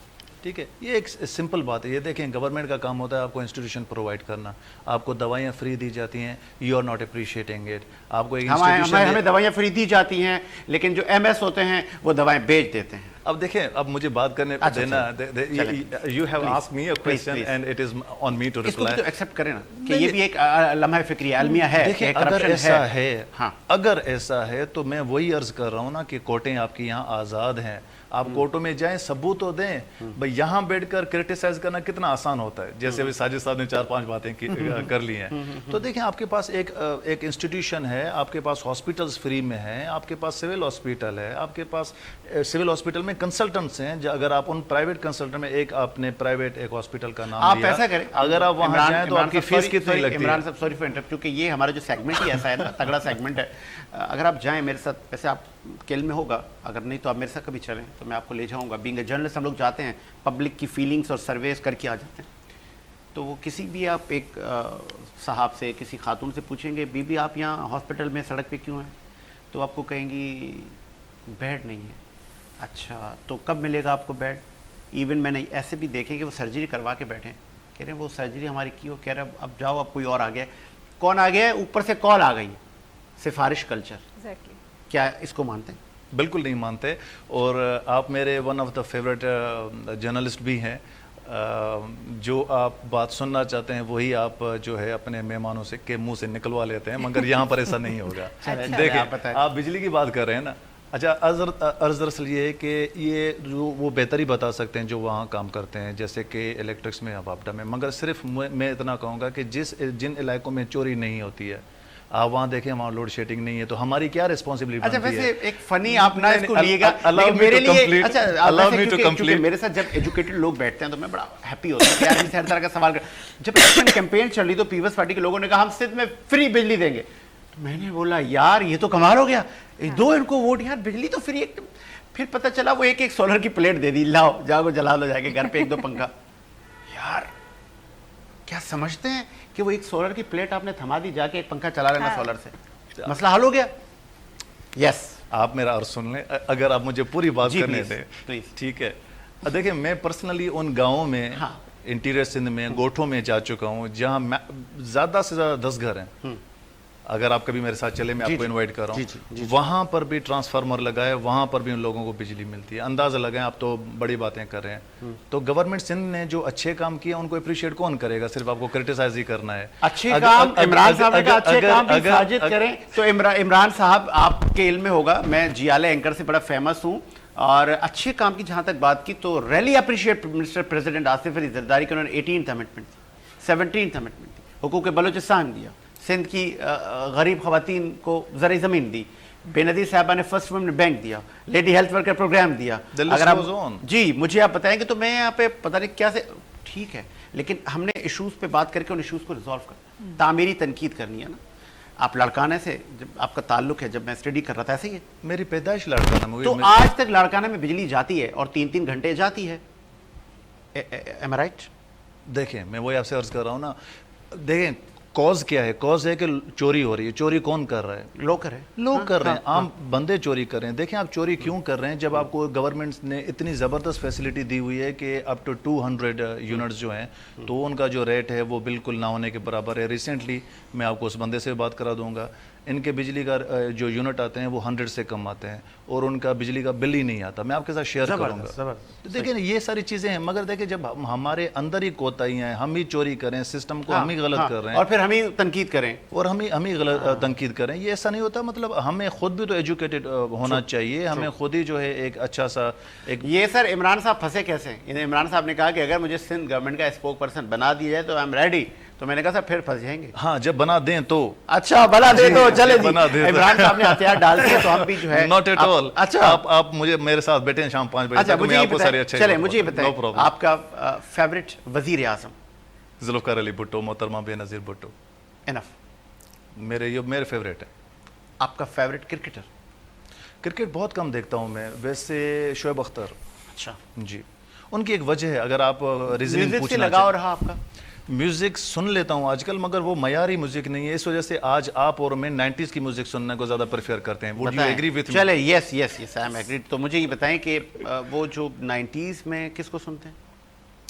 ٹھیک ہے. یہ ایک سمپل بات ہے. یہ دیکھیں گورنمنٹ کا کام ہوتا ہے آپ کو انسٹیٹیوشن پرووائڈ کرنا, آپ کو دوائیاں فری دی جاتی ہیں, you are not appreciating it. آپ کو ایک ہمیں دوائیاں فری دی جاتی ہیں لیکن جو ایم ایس ہوتے ہیں وہ دوائیں بیچ دیتے ہیں. اب دیکھیں, اب مجھے بات کرنے پہ دینا, you have asked me a question and it is on me to اس کو ریپلائی. تو ایکسیپٹ کریں نا کہ یہ بھی ایک لمحہ فکری المیہ ہے. دیکھیں اگر ایسا ہے تو میں وہی عرض کر رہا ہوں نا کہ کورٹیں آپ کی یہاں آزاد ہیں, آپ کورٹوں میں جائیں, ثبوت تو دیں. بھائی یہاں بیٹھ کر کرٹیسائز کرنا کتنا آسان ہوتا ہے, جیسے ابھی ساجد صاحب نے 4-5 باتیں کر لی ہیں. تو دیکھیں آپ کے پاس ایک انسٹیٹیوشن ہے, آپ کے پاس ہاسپٹلس فری میں ہیں, آپ کے پاس سول ہاسپٹل ہے, آپ کے پاس سول ہاسپٹل میں کنسلٹنٹس ہیں. اگر آپ ان پرائیویٹ کنسلٹنٹ میں ایک آپ نے پرائیویٹ ایک ہاسپٹل کا نام آپ لیا, ایسا کریں, اگر آپ وہاں جائیں تو آپ کی فیس کتنی لگتی ہے؟ عمران صاحب سوری فار انٹرپٹ, کیونکہ یہ ہمارا جو سیگمنٹ ہی ایسا ہے نا, تگڑا سیگمنٹ ہے. اگر آپ جائیں میرے ساتھ, ویسے آپ کل میں ہوگا, اگر نہیں تو آپ میرے ساتھ کبھی چلیں تو میں آپ کو لے جاؤں گا. بینگ اے جرنلسٹ ہم لوگ جاتے ہیں, پبلک کی فیلنگس اور سرویز کر کے آ جاتے ہیں. تو وہ کسی بھی آپ ایک صاحب سے, کسی خاتون سے پوچھیں گے بی بی آپ یہاں ہاسپٹل میں سڑک پہ کیوں ہیں, تو آپ کو کہیں گی بیڈ نہیں ہے. اچھا تو کب ملے گا آپ کو بیڈ؟ ایون میں نے ایسے بھی دیکھے کہ وہ سرجری کروا کے بیٹھے ہیں, کہہ رہے ہیں وہ سرجری ہماری کی ہو, کہہ رہے ہیں اب جاؤ اب کوئی اور آ گیا. کون آ گیا ہے؟ اوپر سے کال آ گئی, سفارش کلچر. کیا اس کو مانتے ہیں؟ بالکل نہیں مانتے. اور آپ میرے one of the favourite journalist بھی ہیں. جو آپ بات سننا چاہتے ہیں وہی آپ جو ہے اپنے مہمانوں سے کے منہ سے نکلوا لیتے ہیں, مگر یہاں پر ایسا نہیں ہوگا. دیکھیں آپ بجلی کی بات کر رہے ہیں نا, اچھا عرض دراصل یہ ہے کہ یہ جو وہ بہتر ہی بتا سکتے ہیں جو وہاں کام کرتے ہیں, جیسے کہ الیکٹرکس میں, اب آپٹا میں. مگر صرف میں اتنا کہوں گا کہ جن علاقوں میں چوری نہیں ہوتی ہے, آپ وہاں دیکھیں وہاں لوڈ شیڈنگ نہیں ہے, تو ہماری کیا ریسپانسبلٹی بنتی ہے؟ اچھا ویسے ایک فنی آپ نہ اس کو لیے گا, میرے لیے اچھا میرے ساتھ جب ایجوکیٹڈ لوگ بیٹھتے ہیں تو میں بڑا ہیپی ہوتا ہوں کہ یار ہر طرح کا سوال کر. جب الیکشن کیمپین چل رہی تو پیپلز پارٹی کے لوگوں نے کہا ہم سندھ میں فری بجلی دیں گے, تو میں نے بولا یار یہ تو کمال ہو گیا, دو ان کو ووٹ, یار بجلی تو فری. پھر پتہ چلا وہ ایک سولر کی پلیٹ دے دی, لاؤ جاؤ جلا لو جا کے گھر پہ 1-2 پنکھا. یار کیا سمجھتے ہیں کہ وہ ایک سولر کی پلیٹ آپ نے تھما دی, جا کے ایک پنکھا چلا لینا سولر سے, مسئلہ حل ہو گیا. یس آپ میرا عرض سن لیں, اگر آپ مجھے پوری بات کرنے دیں. ٹھیک ہے, دیکھیں میں پرسنلی ان گاؤں میں انٹیریئر سندھ میں گوٹھوں میں جا چکا ہوں جہاں زیادہ سے زیادہ 10 گھر ہیں. اگر آپ کبھی میرے ساتھ چلے, میں آپ کو انوائٹ کر رہا ہوں, وہاں پر بھی ٹرانسفارمر لگائے, وہاں پر بھی ان لوگوں کو بجلی ملتی ہے. اندازہ لگائیں, آپ تو بڑی باتیں کر رہے ہیں. تو گورنمنٹ سندھ نے جو اچھے کام کیے ان کو اپریشیٹ کون کرے گا؟ صرف آپ کو کرٹیسائز ہی کرنا ہے. اچھے کام عمران صاحب نے کہا اچھے کام بھی ساجد کریں, تو عمران صاحب آپ کے علم میں ہوگا, میں جی آلے اینکر سے بڑا فیمس ہوں, اور اچھے کام کی جہاں تک بات کی تو really appreciate mister president Asif Ali Zardari کے, انہوں نے 18th امینڈمنٹ دی, 17th امینڈمنٹ دی, حقوق بلوچستان دیا, سندھ کی غریب خواتین کو زرعی زمین دی, بے نظیر صاحبہ نے فرسٹ وومن بینک دیا, لیڈی ہیلتھ ورکر پروگرام دیا. اگر آپ جی مجھے آپ بتائیں گے تو میں یہاں پہ پتہ نہیں کیا سے, ٹھیک ہے, لیکن ہم نے ایشوز پہ بات کر کے ان ایشوز کو ریزالو کرنا, تعمیری تنقید کرنی ہے نا. آپ لڑکانہ سے جب آپ کا تعلق ہے, جب میں اسٹڈی کر رہا تھا ایسے ہی ہے, میری پیدائش لڑکانہ میں, تو آج تک لڑکانہ میں بجلی جاتی ہے اور 3-3 گھنٹے جاتی ہے. ایم آئی رائٹ؟ دیکھیں میں وہی آپ سے عرض کر رہا ہوں نا, دیکھیں کاز کیا ہے؟ کاز ہے کہ چوری ہو رہی ہے. چوری کون کر رہا ہے؟ لوگ کر رہے ہیں, لوگ کر رہے ہیں, عام بندے چوری کر رہے ہیں. دیکھیں آپ چوری کیوں کر رہے ہیں جب آپ کو گورنمنٹ نے اتنی زبردست فیسلٹی دی ہوئی ہے کہ اپ ٹو 200 یونٹس جو ہیں, تو ان کا جو ریٹ ہے وہ بالکل نہ ہونے کے برابر ہے. ریسنٹلی میں آپ کو اس بندے سے بات کرا دوں گا, ان کے بجلی کا جو یونٹ آتے ہیں وہ 100 سے کم آتے ہیں, اور ان کا بجلی کا بل ہی نہیں آتا. میں آپ کے ساتھ شیئر کروں گا. دیکھیں یہ ساری چیزیں ہیں, مگر دیکھیں جب ہمارے اندر ہی کوتاہیاں ہیں, ہم ہی چوری کریں, سسٹم کو ہم ہی غلط کر رہے ہیں, اور پھر ہم ہی تنقید کریں, اور ہم ہی غلط تنقید کریں, یہ ایسا نہیں ہوتا. مطلب ہمیں خود بھی تو ایجوکیٹڈ ہونا چاہیے, ہمیں خود ہی جو ہے ایک اچھا سا ایک. یہ سر عمران صاحب پھنسے کیسے ہیں؟ عمران صاحب نے کہا کہ اگر مجھے سندھ گورنمنٹ کا اسپوک پرسن بنا دیا جائے تو آئی ایم ریڈی. تو میں نے کہا سر پھر پھنس جائیں گے. ہاں جب بنا دیں تو. اچھا بنا دیں تو چلے جی, عمران صاحب نے ہتھیار ڈال دیے تو ہم بھی جو ہے ناٹ ایٹ آل. اچھا آپ مجھے میرے ساتھ بیٹھے ہیں شام 5 بجے تک, میں آپ کو سارے اچھے. چلیں مجھے یہ بتائیں آپ کا فیوریٹ وزیر اعظم؟ ذوالفقار علی بھٹو, محترمہ بے نظیر بھٹو. انف, میرے فیوریٹ ہے. آپ کا فیوریٹ کرکٹر؟ کرکٹ بہت کم دیکھتا ہوں میں, ویسے شعیب اختر. اچھا جی, ان کی ایک وجہ ہے, اگر آپ ریزننگ پوچھنا لگاؤ رہا آپ کا. میوزک سن لیتا ہوں آج کل, مگر وہ معیاری میوزک نہیں ہے, اس وجہ سے آج آپ اور میں 90s کی میوزک سننے کو زیادہ پریفر کرتے ہیں. Would you agree with me? چلے یس آئی ایم ایگری. تو مجھے یہ بتائیں کہ وہ جو 90s میں کس کو سنتے ہیں؟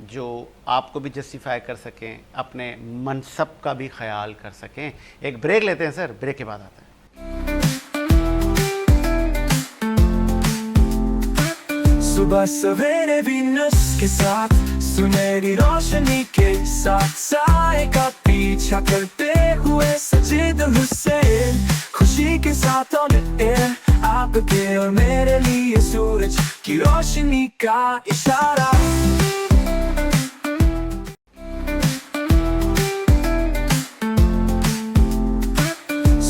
جو آپ کو بھی جسٹیفائی کر سکیں, اپنے منصب کا بھی خیال کر سکیں. ایک بریک لیتے ہیں سر, بریک کے بعد آتے ہیں. صبح سویرے وینس کے ساتھ سنہری روشنی کے ساتھ سائے کا پیچھا کرتے ہوئے سجید حسین, خوشی کے ساتھ آن ایئر آپ کے اور میرے لیے سورج کی روشنی کا اشارہ.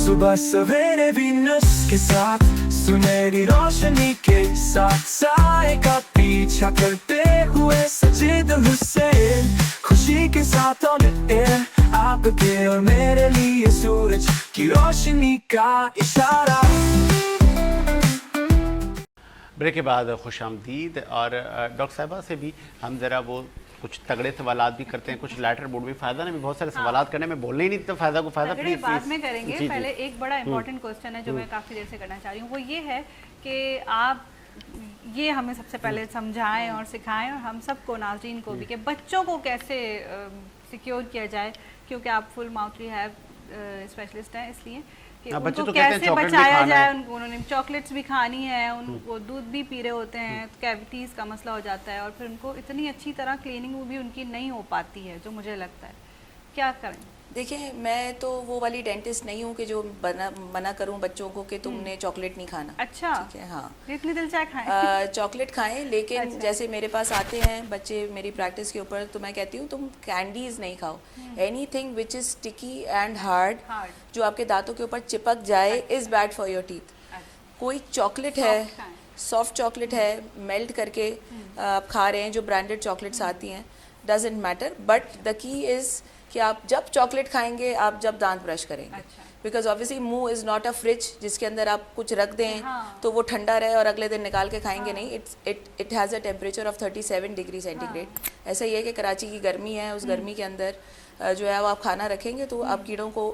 صبح سویرے وینس کے ساتھ سنہری روشنی کے ساتھ سائے کا پیچھا کرتے ہوئے سجید حسین, خوشی کے ساتھ آن ایئر آپ کے اور میرے لیے سورج کی روشنی کا اشارہ. بریک کے بعد خوش آمدید. اور ڈاکٹر صاحبہ سے بھی ہم ذرا وہ کچھ تگڑے سوالات بھی کرتے ہیں, کچھ لیٹر بورڈ بھی. فائدہ نے بھی بہت سارے سوالات کرنے میں بولنے ہی نہیں تو فائدہ کو فائدہ پلیز بعد میں کریں گے. پہلے ایک بڑا امپورٹنٹ کوسچن ہے جو میں کافی دیر سے کرنا چاہ رہی ہوں, وہ یہ ہے کہ آپ یہ ہمیں سب سے پہلے سمجھائیں اور سکھائیں, اور ہم سب کو, ناظرین کو بھی, کہ بچوں کو کیسے سیکیور کیا جائے, کیونکہ آپ فل ماؤتھ ریہیب اسپیشلسٹ ہیں, اس لیے کہ ان کو کیسے بچایا جائے. انہوں نے چاکلیٹس بھی کھانی ہے, ان کو دودھ بھی پی رہے ہوتے ہیں, کیویٹیز کا مسئلہ ہو جاتا ہے, اور پھر ان کو اتنی اچھی طرح کلیننگ بھی ان کی نہیں ہو پاتی ہے, جو مجھے لگتا ہے. کیا کریں؟ دیکھیں, میں تو وہ والی ڈینٹسٹ نہیں ہوں کہ جو منع کروں بچوں کو کہ تم نے چاکلیٹ نہیں کھانا. اچھا, ٹھیک ہے, ہاں جتنی دل چاہے کھائیں, چاکلیٹ کھائیں, لیکن جیسے میرے پاس آتے ہیں بچے میری پریکٹس کے اوپر, تو میں کہتی ہوں تم کینڈیز نہیں کھاؤ. Any thing which is sticky and hard, جو آپ کے دانتوں کے اوپر چپک جائے, is bad for your teeth. کوئی چاکلیٹ ہے, سافٹ چاکلیٹ ہے, میلٹ کر کے آپ کھا رہے ہیں, جو برانڈیڈ چاکلیٹس آتی ہیں, ڈزنٹ میٹر, بٹ دا کی از کہ آپ جب چاکلیٹ کھائیں گے آپ جب دانت برش کریں گے, بیکاز آبویسلی منہ از ناٹ اے فریج جس کے اندر آپ کچھ رکھ دیں تو وہ ٹھنڈا رہے اور اگلے دن نکال کے کھائیں گے نہیں. It has a temperature of 37 degree centi-grade. ایسا ہی ہے کہ کراچی کی گرمی ہے, اس گرمی کے اندر جو ہے وہ آپ کھانا رکھیں گے تو آپ کیڑوں کو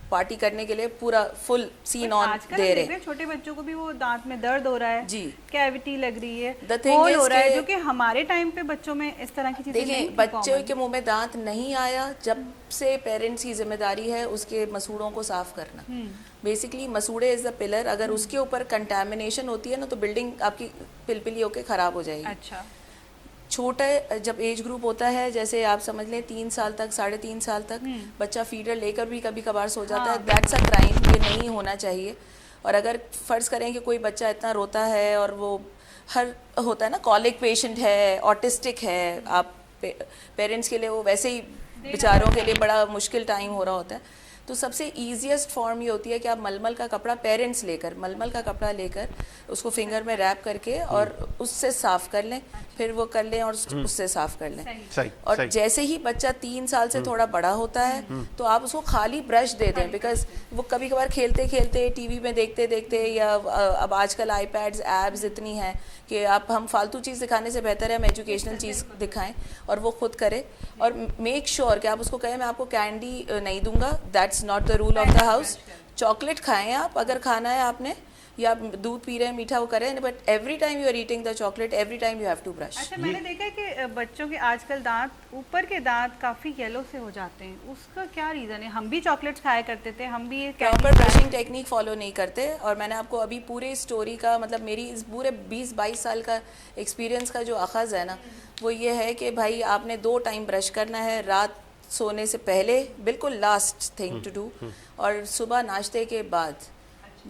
پارٹی کرنے کے لیے پورا فل سین آن دے رہے ہیں. چھوٹے بچوں کو بھی وہ دانت میں درد ہو رہا ہے, جی, کیویٹی لگ رہی ہے, ہول ہو رہا ہے, جو کہ ہمارے ٹائم پہ بچوں میں اس طرح کی چیزیں نہیں. دیکھیں, بچے کے منہ میں دانت نہیں آیا جب سے پیرنٹس کی ذمہ داری ہے اس کے مسوڑوں کو صاف کرنا. بیسکلی مسوڑے از دا پلر, اگر اس کے اوپر کنٹامنیشن ہوتی ہے نا تو بلڈنگ آپ کی پلپلی ہو کے خراب ہو جائے گی. اچھا, چھوٹا جب ایج گروپ ہوتا ہے, جیسے آپ سمجھ لیں 3 سال تک, 3.5 سال تک, بچہ فیڈر لے کر بھی کبھی کبھار سو جاتا ہے, دیٹس اے کرائم, یہ نہیں ہونا چاہیے. اور اگر فرض کریں کہ کوئی بچہ اتنا روتا ہے اور وہ ہر ہوتا ہے نا کالک پیشنٹ ہے, آٹسٹک ہے, آپ پیرنٹس کے لیے وہ ویسے ہی بیچاروں کے لیے بڑا مشکل ٹائم ہو رہا ہوتا ہے, تو سب سے ایزیسٹ فارم یہ ہوتی ہے کہ آپ ململ کا کپڑا, پیرنٹس لے کر ململ کا کپڑا لے کر اس کو فنگر میں ریپ کر کے اور اس سے صاف کر لیں, پھر وہ کر لیں اور اس سے صاف کر لیں. اور جیسے ہی بچہ 3 سال سے تھوڑا بڑا ہوتا ہے تو آپ اس کو خالی برش دے دیں, بیکاز وہ کبھی کبھار کھیلتے کھیلتے ٹی وی میں دیکھتے دیکھتے, یا اب آج کل آئی پیڈز, ایپز اتنی ہیں کہ آپ ہم فالتو چیز دکھانے سے بہتر ہے ہم ایجوکیشنل چیز دکھائیں اور وہ خود کرے. اور میک شیور کہ آپ اس کو کہیں میں آپ کو کینڈی نہیں دوں گا, that's not the rule of the house. Chocolate کھائیں آپ اگر کھانا ہے آپ نے, یا دودھ پی رہے ہیں میٹھا وہ کریں, but every time you are eating the chocolate, every time you have to brush. اچھا, میں نے دیکھا ہے کہ بچوں کے آج کل دانت, اوپر کے دانت کافی یلو سے ہو جاتے ہیں, اس کا کیا ریزن ہے؟ ہم بھی چاکلیٹس کھایا کرتے تھے, ہم بھی پراپر برشنگ ٹیکنیک فالو نہیں کرتے. اور میں نے آپ کو ابھی پورے اسٹوری کا, مطلب میری اس پورے 20-22 سال کا ایکسپیرینس کا جو اخذ ہے نا, وہ یہ ہے کہ بھائی آپ نے 2 ٹائم برش کرنا ہے, رات سونے سے پہلے, بالکل لاسٹ تھنگ ٹو ڈو, اور صبح ناشتے کے بعد.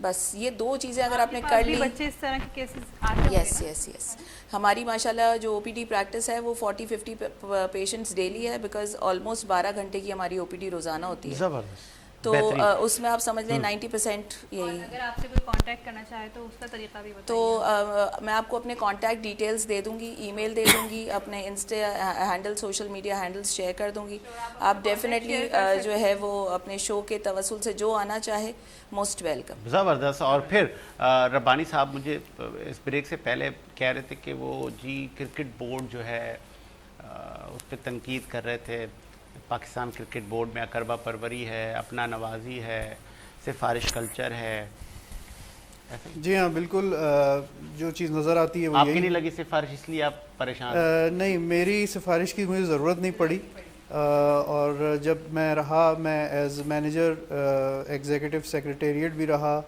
بس یہ 2 چیزیں اگر آپ نے کر لی. بچے اس طرح کے کیسز آتے ہیں. یس. ہماری ماشاءاللہ جو او پی ڈی پریکٹس ہے وہ 40-50 پیشنٹس ڈیلی ہے, بیکاز آلموسٹ 12 گھنٹے کی ہماری او پی ڈی روزانہ ہوتی ہے. زبردست. تو اس میں آپ سمجھ لیں 90% یہی. اگر آپ سے کوئی کانٹیکٹ کرنا چاہے تو اس کا طریقہ بھی بتائیں. تو میں آپ کو اپنے کانٹیکٹ ڈیٹیلز دے دوں گی, ای میل دے دوں گی, اپنے Insta handle, social media handles share کر دوں گی. آپ ڈیفینیٹلی جو ہے وہ اپنے شو کے توسل سے جو آنا چاہے موسٹ ویلکم. زبردست. اور پھر ربانی صاحب مجھے اس بریک سے پہلے کہہ رہے تھے کہ وہ جی کرکٹ بورڈ جو ہے اس پہ تنقید کر رہے تھے. پاکستان کرکٹ بورڈ میں اقربا پروری ہے, اپنا نوازی ہے, سفارش کلچر ہے. ایسے ہی؟ جی ہاں بالکل، جو چیز نظر آتی ہے وہ آپ کی یہی نہیں لگی سفارش اس لیے آپ پریشان؟ نہیں، میری سفارش کی مجھے ضرورت نہیں پڑی، اور جب میں رہا، میں ایز مینیجر ایگزیکٹو سیکریٹریٹ بھی رہا،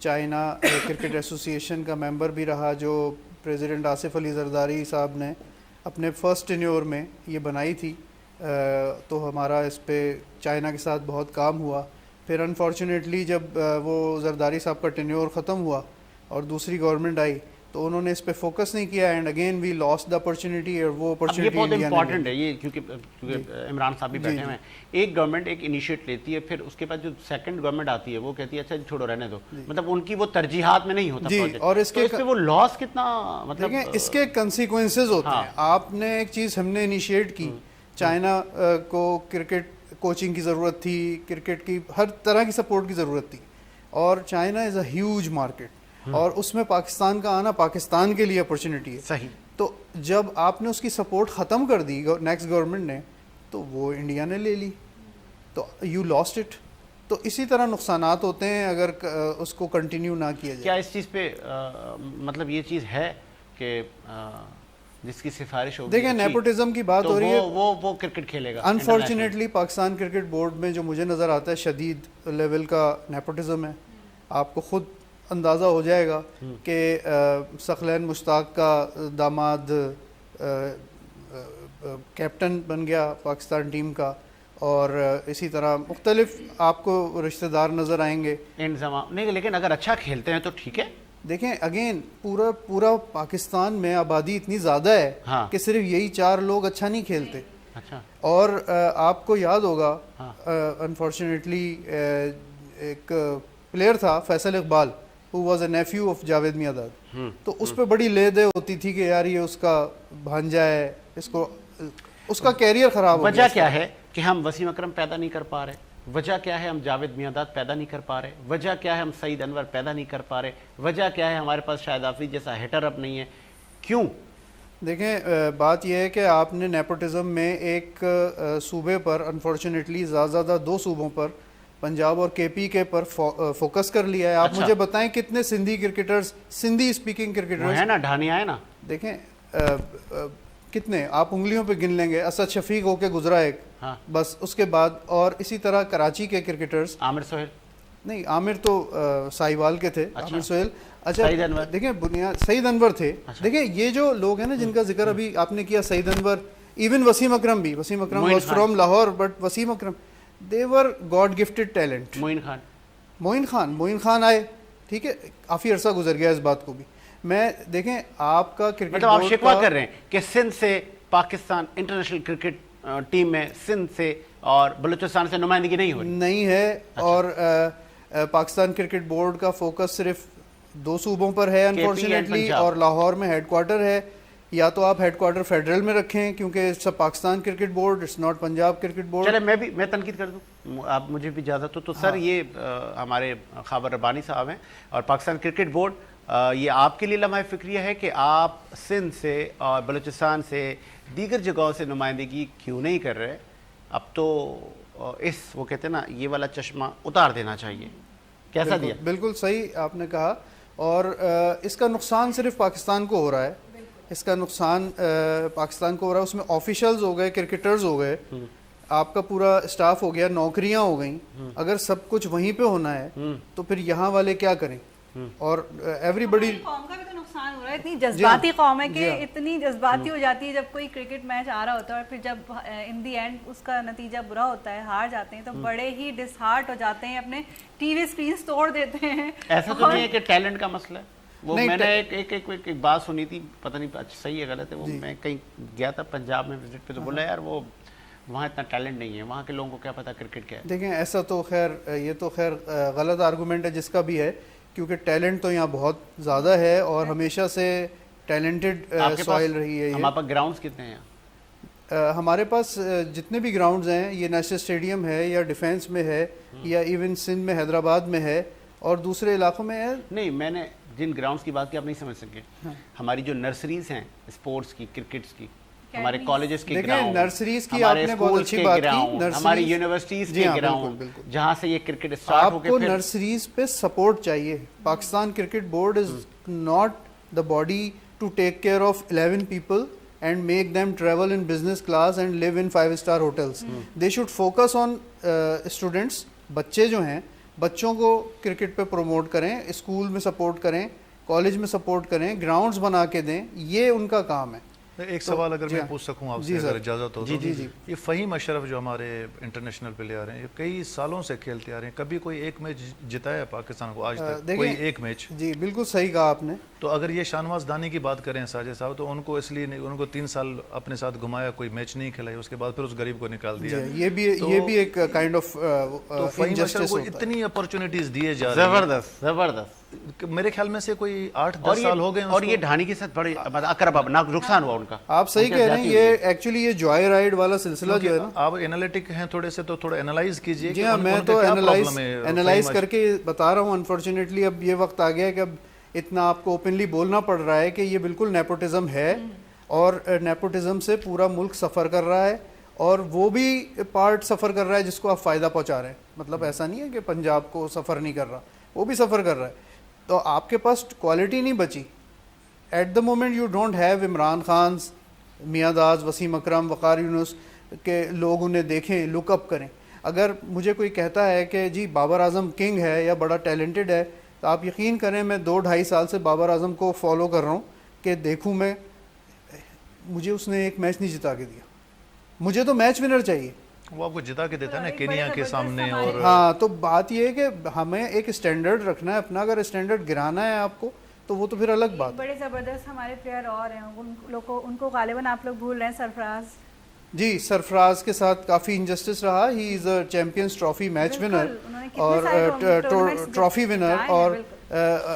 چائنا کرکٹ ایسوسی ایشن کا ممبر بھی رہا، جو پریزیڈنٹ آصف علی زرداری صاحب نے اپنے فرسٹ ٹینیور میں یہ بنائی تھی، تو ہمارا اس پہ چائنا کے ساتھ بہت کام ہوا۔ پھر انفارچونیٹلی جب وہ زرداری صاحب کا ٹینیور ختم ہوا اور دوسری گورنمنٹ آئی تو انہوں نے اس پہ فوکس نہیں کیا، and again we lost the opportunity, اور وہ اب یہ اپرچونٹی بہت انڈیا نے امپورٹنٹ ہے یہ، کیونکہ عمران صاحب بھی بیٹھے ہوئے ہیں، ایک گورنمنٹ ایک انیشیٹ لیتی ہے، پھر اس کے بعد جو سیکنڈ گورنمنٹ آتی ہے وہ کہتی ہے اچھا چھوڑو رہنے دو، مطلب ان کی وہ ترجیحات میں نہیں ہوتا پروجیکٹ، اور اس کے پہ وہ لاس کتنا، مطلب دیکھیں اس کے کنسیکوینسز ہوتے ہیں۔ آپ نے ایک چیز ہم نے انیشیٹ کی، چائنا کو کرکٹ کوچنگ کی ضرورت تھی، کرکٹ کی ہر طرح کی سپورٹ کی ضرورت تھی، اور China is a huge market, اور اس میں پاکستان کا آنا پاکستان کے لیے اپرچونٹی ہے۔ صحیح۔ تو جب آپ نے اس کی سپورٹ ختم کر دی نیکسٹ گورنمنٹ نے، تو وہ انڈیا نے لے لی، تو یو لاسٹ اٹ۔ تو اسی طرح نقصانات ہوتے ہیں اگر اس کو کنٹینیو نہ کیا جائے۔ کیا اس چیز پہ مطلب یہ چیز ہے کہ جس کی سفارش ہوگی، دیکھیں نیپوٹزم کی بات ہو رہی ہے، وہ کرکٹ کھیلے گا؟ انفارچونیٹلی پاکستان کرکٹ بورڈ میں جو مجھے نظر آتا ہے شدید لیول کا نیپوٹزم ہے۔ آپ کو خود اندازہ ہو جائے گا کہ ثقلین مشتاق کا داماد کیپٹن بن گیا پاکستان ٹیم کا، اور اسی طرح مختلف آپ کو رشتہ دار نظر آئیں گے۔ انضمام نہیں، لیکن اگر اچھا کھیلتے ہیں تو ٹھیک ہے۔ دیکھیں اگین پورا پاکستان میں آبادی اتنی زیادہ ہے کہ صرف یہی 4 لوگ اچھا نہیں کھیلتے۔ اچھا، اور آپ کو یاد ہوگا انفارچونیٹلی ایک پلیئر تھا Faisal Iqbal, who was a nephew of Javed میاں، تو اس پہ بڑی لے دے ہوتی تھی کہ یار یہ اس کا بھانجا ہے، اس کا کیریئر خراب ہو گیا۔ وجہ کیا ہے کہ ہم وسیم اکرم پیدا نہیں کر پا رہے؟ وجہ کیا ہے ہم جاوید میاں پیدا نہیں کر پا رہے؟ وجہ کیا ہے ہم سعید انور پیدا نہیں کر پا رہے؟ وجہ کیا ہے ہمارے پاس شاہد آفریدی جیسا ہیٹر اب نہیں ہے؟ کیوں؟ دیکھیں بات یہ ہے کہ آپ نے نیپوٹزم میں ایک صوبے پر انفارچونیٹلی زیادہ 2 صوبوں پر، پنجاب اور کے پی کے پر فوکس کر لیا ہے۔ آپ مجھے بتائیں کتنے Sindhi cricketers, Sindhi speaking cricketers ہے نا، ڈھانیا ہے نا، دیکھیں کتنے آپ انگلیوں پہ گن لیں گے۔ اسد شفیق ہو کے گزرا ایک، بس اس کے بعد، اور اسی طرح کراچی کے کرکٹرز، عامر سہیل نہیں عامر تو ساہیوال کے تھے، عامر سہیل، اچھا دیکھیں سعید انور تھے۔ دیکھیں یہ جو لوگ ہیں نا جن کا ذکر ابھی آپ نے کیا، سعید انور، ایون وسیم اکرم بھی، Wasim Akram was from Lahore, but Wasim Akram they were God gifted talent۔ Moin Khan آئے، ٹھیک ہے، کافی عرصہ گزر گیا اس بات کو بھی۔ میں دیکھیں آپ کا کرکٹ مطلب آپ شکوہ کر رہے ہیں کہ سندھ سے پاکستان انٹرنیشنل کرکٹ ٹیم میں سندھ سے اور بلوچستان سے نمائندگی نہیں ہے، اور پاکستان کرکٹ بورڈ کا فوکس صرف 2 صوبوں پر ہے انفارچونیٹلی، اور لاہور میں ہیڈ کوارٹر ہے۔ یا تو آپ ہیڈ کوارٹر فیڈرل میں رکھیں کیونکہ it's Pakistan cricket board, it's not Punjab cricket board. چلے میں تنقید کر دوں، آپ مجھے بھی اجازت ہو تو سر، یہ ہمارے خابر ربانی صاحب ہیں اور پاکستان کرکٹ بورڈ، یہ آپ کے لیے لمحہ فکریہ ہے کہ آپ سندھ سے اور بلوچستان سے دیگر جگہوں سے نمائندگی کیوں نہیں کر رہے؟ اب تو وہ کہتے ہیں نا، یہ والا چشمہ اتار دینا چاہیے، کیسا دیا؟ بالکل صحیح آپ نے کہا، اور اس کا نقصان صرف پاکستان کو ہو رہا ہے، اس کا نقصان پاکستان کو ہو رہا ہے۔ اس میں آفیشلز ہو گئے، کرکٹرز ہو گئے، آپ کا پورا اسٹاف ہو گیا، نوکریاں ہو گئیں۔ اگر سب کچھ وہیں پہ ہونا ہے تو پھر یہاں والے کیا کریں؟ اور ایوری بڑی قوم کا بھی تو نقصان ہو رہا ہے، اتنی جذباتی قوم ہے کہ اتنی جذباتی ہو جاتی ہے جب کوئی کرکٹ میچ آ رہا ہوتا ہے، اور پھر جب ان دی اینڈ اس کا نتیجہ برا ہوتا ہے، ہار جاتے ہیں، تو بڑے ہی ڈس ہارٹ ہو جاتے ہیں، اپنے ٹی وی اسکرینز توڑ دیتے ہیں۔ ایسا تو نہیں ہے کہ ٹیلنٹ کا مسئلہ ہے؟ وہ میں نے ایک بات سنی تھی، پتہ نہیں صحیح ہے غلط ہے، وہ میں کہیں گیا تھا پنجاب میں وزٹ پہ، تو بولا یار وہ وہاں اتنا ٹیلنٹ نہیں ہے، وہاں کے لوگوں کو کیا پتا کرکٹ کیا ہے۔ دیکھیں ایسا تو خیر یہ تو خیر غلط آرگومنٹ ہے جس کا بھی ہے، کیونکہ ٹیلنٹ تو یہاں بہت زیادہ ہے اور ہمیشہ سے ٹیلنٹڈ سوائل رہی ہے۔ ہمارے پاس گراؤنڈز کتنے ہیں؟ ہمارے پاس جتنے بھی گراؤنڈز ہیں، یہ نیشنل اسٹیڈیم ہے یا ڈیفینس میں ہے یا ایون سندھ میں حیدرآباد میں ہے اور دوسرے علاقوں میں ہے۔ نہیں، میں نے جن گراؤنڈز کی بات کی آپ نہیں سمجھ سکے، ہماری جو نرسریز ہیں اسپورٹس کی، کرکٹس کی، ہمارے کالجز کے دیکھیں گراؤنڈ, نرسریز کی ہمارے آپ نے بہت اسکولز اچھی کے بات کی, گراؤنڈ, ہماری یونیورسٹیز کے گراؤنڈ, جہاں سے یہ کرکٹ اسٹارٹ ہو آپ کے کو پھر نرسریز پہ سپورٹ چاہیے. Pakistan cricket board is not the body to take care of 11 people and make them travel in business class and live in 5-star hotels. They should focus on students. بچے جو ہیں بچوں کو کرکٹ پہ پروموٹ کریں, اسکول میں سپورٹ کریں, کالج میں سپورٹ کریں, گراؤنڈز بنا کے دیں, یہ ان کا کام ہے. ایک سوال اگر میں پوچھ سکوں آپ سے اگر اجازت ہو تو, یہ فہیم اشرف جو ہمارے انٹرنیشنل پلیئر ہیں, یہ کئی سالوں سے کھیلتے آ رہے ہیں, کبھی کوئی ایک میچ جتایا ہے پاکستان کو آج تک, کوئی ایک میچ؟ جی بالکل صحیح کہا آپ نے. تو اگر یہ شاہنواز دانی کی بات کریں ساجد صاحب, تو ان کو اس لیے ان کو 3 سال اپنے ساتھ گھمایا, کوئی میچ نہیں کھلائی, اس کے بعد پھر اس غریب کو نکال دیا. یہ بھی ایک کائنڈ آف انجسٹس کو اتنی اپرچونیٹیز دیے جا رہے ہیں, زبردست زبردست. میرے خیال میں سے کوئی 8-10 سال ہو گئے, اور یہ ڈھانی کے ساتھ بڑے اقرب نقصان ہوا ان کا. آپ صحیح کہہ رہے ہیں. یہ ایکچولی یہ جوائے رائڈ والا سلسلہ جو ہے نا, آپ انالیٹک ہیں تھوڑے سے, تو تھوڑا انالائز کیجئے. جی ہاں, میں تو انالائز کر کے بتا رہا ہوں. انفارچونیٹلی اب یہ وقت آ گیا ہے کہ اب اتنا آپ کو اوپنلی بولنا پڑ رہا ہے کہ یہ بالکل نیپوٹزم ہے, اور نیپوٹزم سے پورا ملک سفر کر رہا ہے, اور وہ بھی پارٹ سفر کر رہا ہے جس کو آپ فائدہ پہنچا رہے ہیں. مطلب ایسا نہیں ہے کہ پنجاب کو سفر نہیں کر رہا, وہ بھی سفر کر رہا ہے. تو آپ کے پاس کوالٹی نہیں بچی. At the moment you don't have Imran Khans, Miandads, Wasim اکرم, وقار یونس کے لوگ انہیں دیکھیں, لک اپ کریں. اگر مجھے کوئی کہتا ہے کہ جی بابر اعظم کنگ ہے یا بڑا ٹیلنٹڈ ہے, تو آپ یقین کریں میں 2-2.5 سال سے بابر اعظم کو فالو کر رہا ہوں کہ دیکھوں میں, مجھے اس نے ایک میچ نہیں جتا کے دیا. مجھے تو میچ ونر چاہیے. وہ آپ کو جتا کے دیتا ہے نا کینیا کے سامنے. اور ہاں, تو بات یہ ہے کہ ہمیں ایک اسٹینڈرڈ رکھنا ہے اپنا. اگر اسٹینڈرڈ گرانا ہے آپ کو تو وہ تو پھر الگ بات. بڑے زبردست ہمارے پلیئر اور ہیں, ان کو غالباً آپ لوگ بھول رہے ہیں. سرفراز, جی سرفراز کے ساتھ کافی انجسٹس رہا. ہی از اے چیمپئنز ٹرافی میچ ونر اور ٹرافی ونر, اور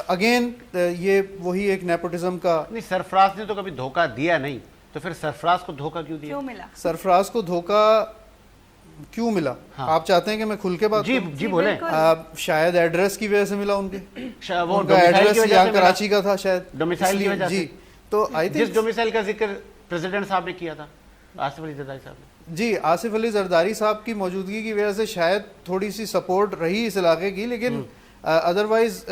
اگین یہ وہی ایک نیپوٹزم کا. نہیں, سرفراز نے تو کبھی دھوکہ دیا نہیں, تو پھر سرفراز کو دھوکہ کیوں دیا؟ کیوں ملا سرفراز کو دھوکہ کیوں ملا؟ آپ چاہتے ہیں کہ میں کھل کے بات کروں؟ جی بولیں. شاید ایڈریس کی وجہ سے ملا. ان کے وہ ان کا ایڈریس یہاں کراچی کا تھا شاید, ڈومیسائل کی وجہ سے. جی تو آئی تھنک جس ڈومیسائل کا ذکر پریزیڈنٹ صاحب نے کیا تھا, آصف علی زرداری صاحب نے. جی آصف علی زرداری صاحب کی موجودگی کی وجہ سے شاید تھوڑی سی سپورٹ رہی اس علاقے کی, لیکن ادروائز.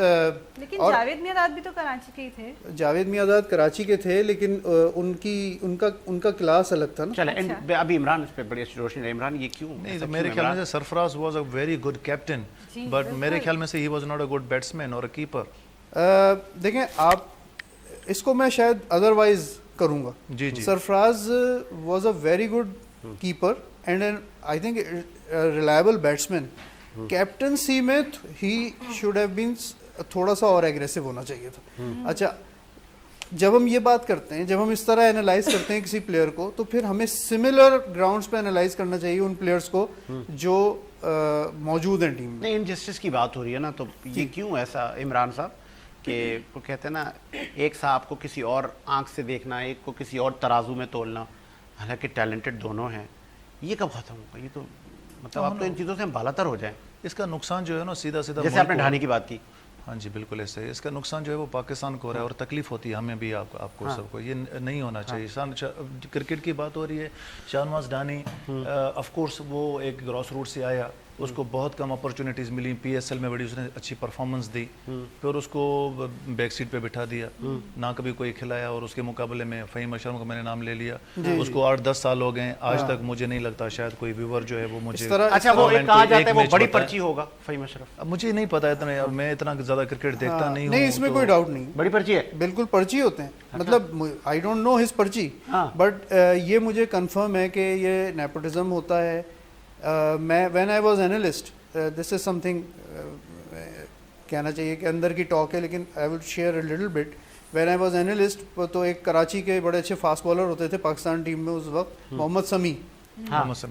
لیکن جاوید میاں بھی تو کراچی کے ہی تھے. جاوید میاں کراچی کے تھے, لیکن ان کا کلاس الگ تھا نا. چلیں ابھی عمران اس پہ بڑی اچھی روشنی ہے. عمران یہ کیوں؟ نہیں, تو میرے خیال میں Sarfaraz was a very good captain, but میرے خیال میں سے he was not a good batsman اور اے کیپر. دیکھیں آپ اس کو میں شاید ادروائز کروں گا. جی جی, Sarfraz was a very good keeper and I think reliable batsman. Captaincy میں ہی شوڈ ہیو بین تھوڑا سا اور ایگریسو ہونا چاہیے تھا. اچھا, جب ہم یہ بات کرتے ہیں, جب ہم اس طرح انالائز کرتے ہیں کسی پلیئر کو, تو پھر ہمیں سملر گراؤنڈز پہ انالائز کرنا چاہیے ان پلیئرز کو جو موجود ہیں ٹیم میں. نہیں, انجسٹس کی بات ہو رہی ہے نا, تو یہ کیوں ایسا عمران صاحب کہ وہ کہتے ہیں نا ایک صاحب کو کسی اور آنکھ سے دیکھنا, ایک کو کسی اور ترازو میں تولنا, حالانکہ ٹیلنٹڈ دونوں ہیں. یہ کب ختم ہوگا؟ یہ تو مطلب آپ تو ان چیزوں سے ہم بالا تر ہو جائیں. اس کا نقصان جو ہے نا سیدھا جیسے آپ نے ڈھانی کی بات کی. ہاں جی بالکل ایسے ہی. اس کا نقصان جو ہے وہ پاکستان کو ہو رہا ہے, اور تکلیف ہوتی ہے ہمیں بھی, آپ کو سب کو. یہ نہیں ہونا چاہیے. کرکٹ کی بات ہو رہی ہے, شاہنواز ڈانی آف کورس وہ ایک گراس روٹ سے آیا, اس کو بہت کم اپرچونیٹیز ملی. پی ایس ایل میں بڑی اس نے اچھی پرفارمنس دی, پھر اس کو بیک سیٹ پہ بٹھا دیا, نہ کبھی کوئی کھلایا. اور اس کے مقابلے میں فہیم اشرف کا میں نے نام لے لیا. اس کو 8-10 سال ہو گئے, آج تک مجھے نہیں لگتا شاید کوئی ویور جو ہے وہ مجھے. اچھا, وہ ایک کہا جاتا ہے وہ بڑی پرچی ہوگا فہیم اشرف. مجھے نہیں پتا اتنا, میں اتنا زیادہ کرکٹ دیکھتا نہیں ہوں. نہیں, اس میں کوئی ڈاؤٹ نہیں. بڑی پرچی ہے, بالکل پرچی ہوتے ہیں. مطلب آئی ڈونٹ نو ہز پرچی, بٹ یہ مجھے کنفرم ہے کہ یہ نیپوٹزم ہوتا ہے. میں when I was analyst, this is سم تھنگ کہنا چاہیے کہ اندر کی ٹاک ہے, لیکن I will share a little bit. When I was analyst, تو ایک کراچی کے بڑے اچھے فاسٹ بالر ہوتے تھے پاکستان ٹیم میں اس وقت, محمد سمی.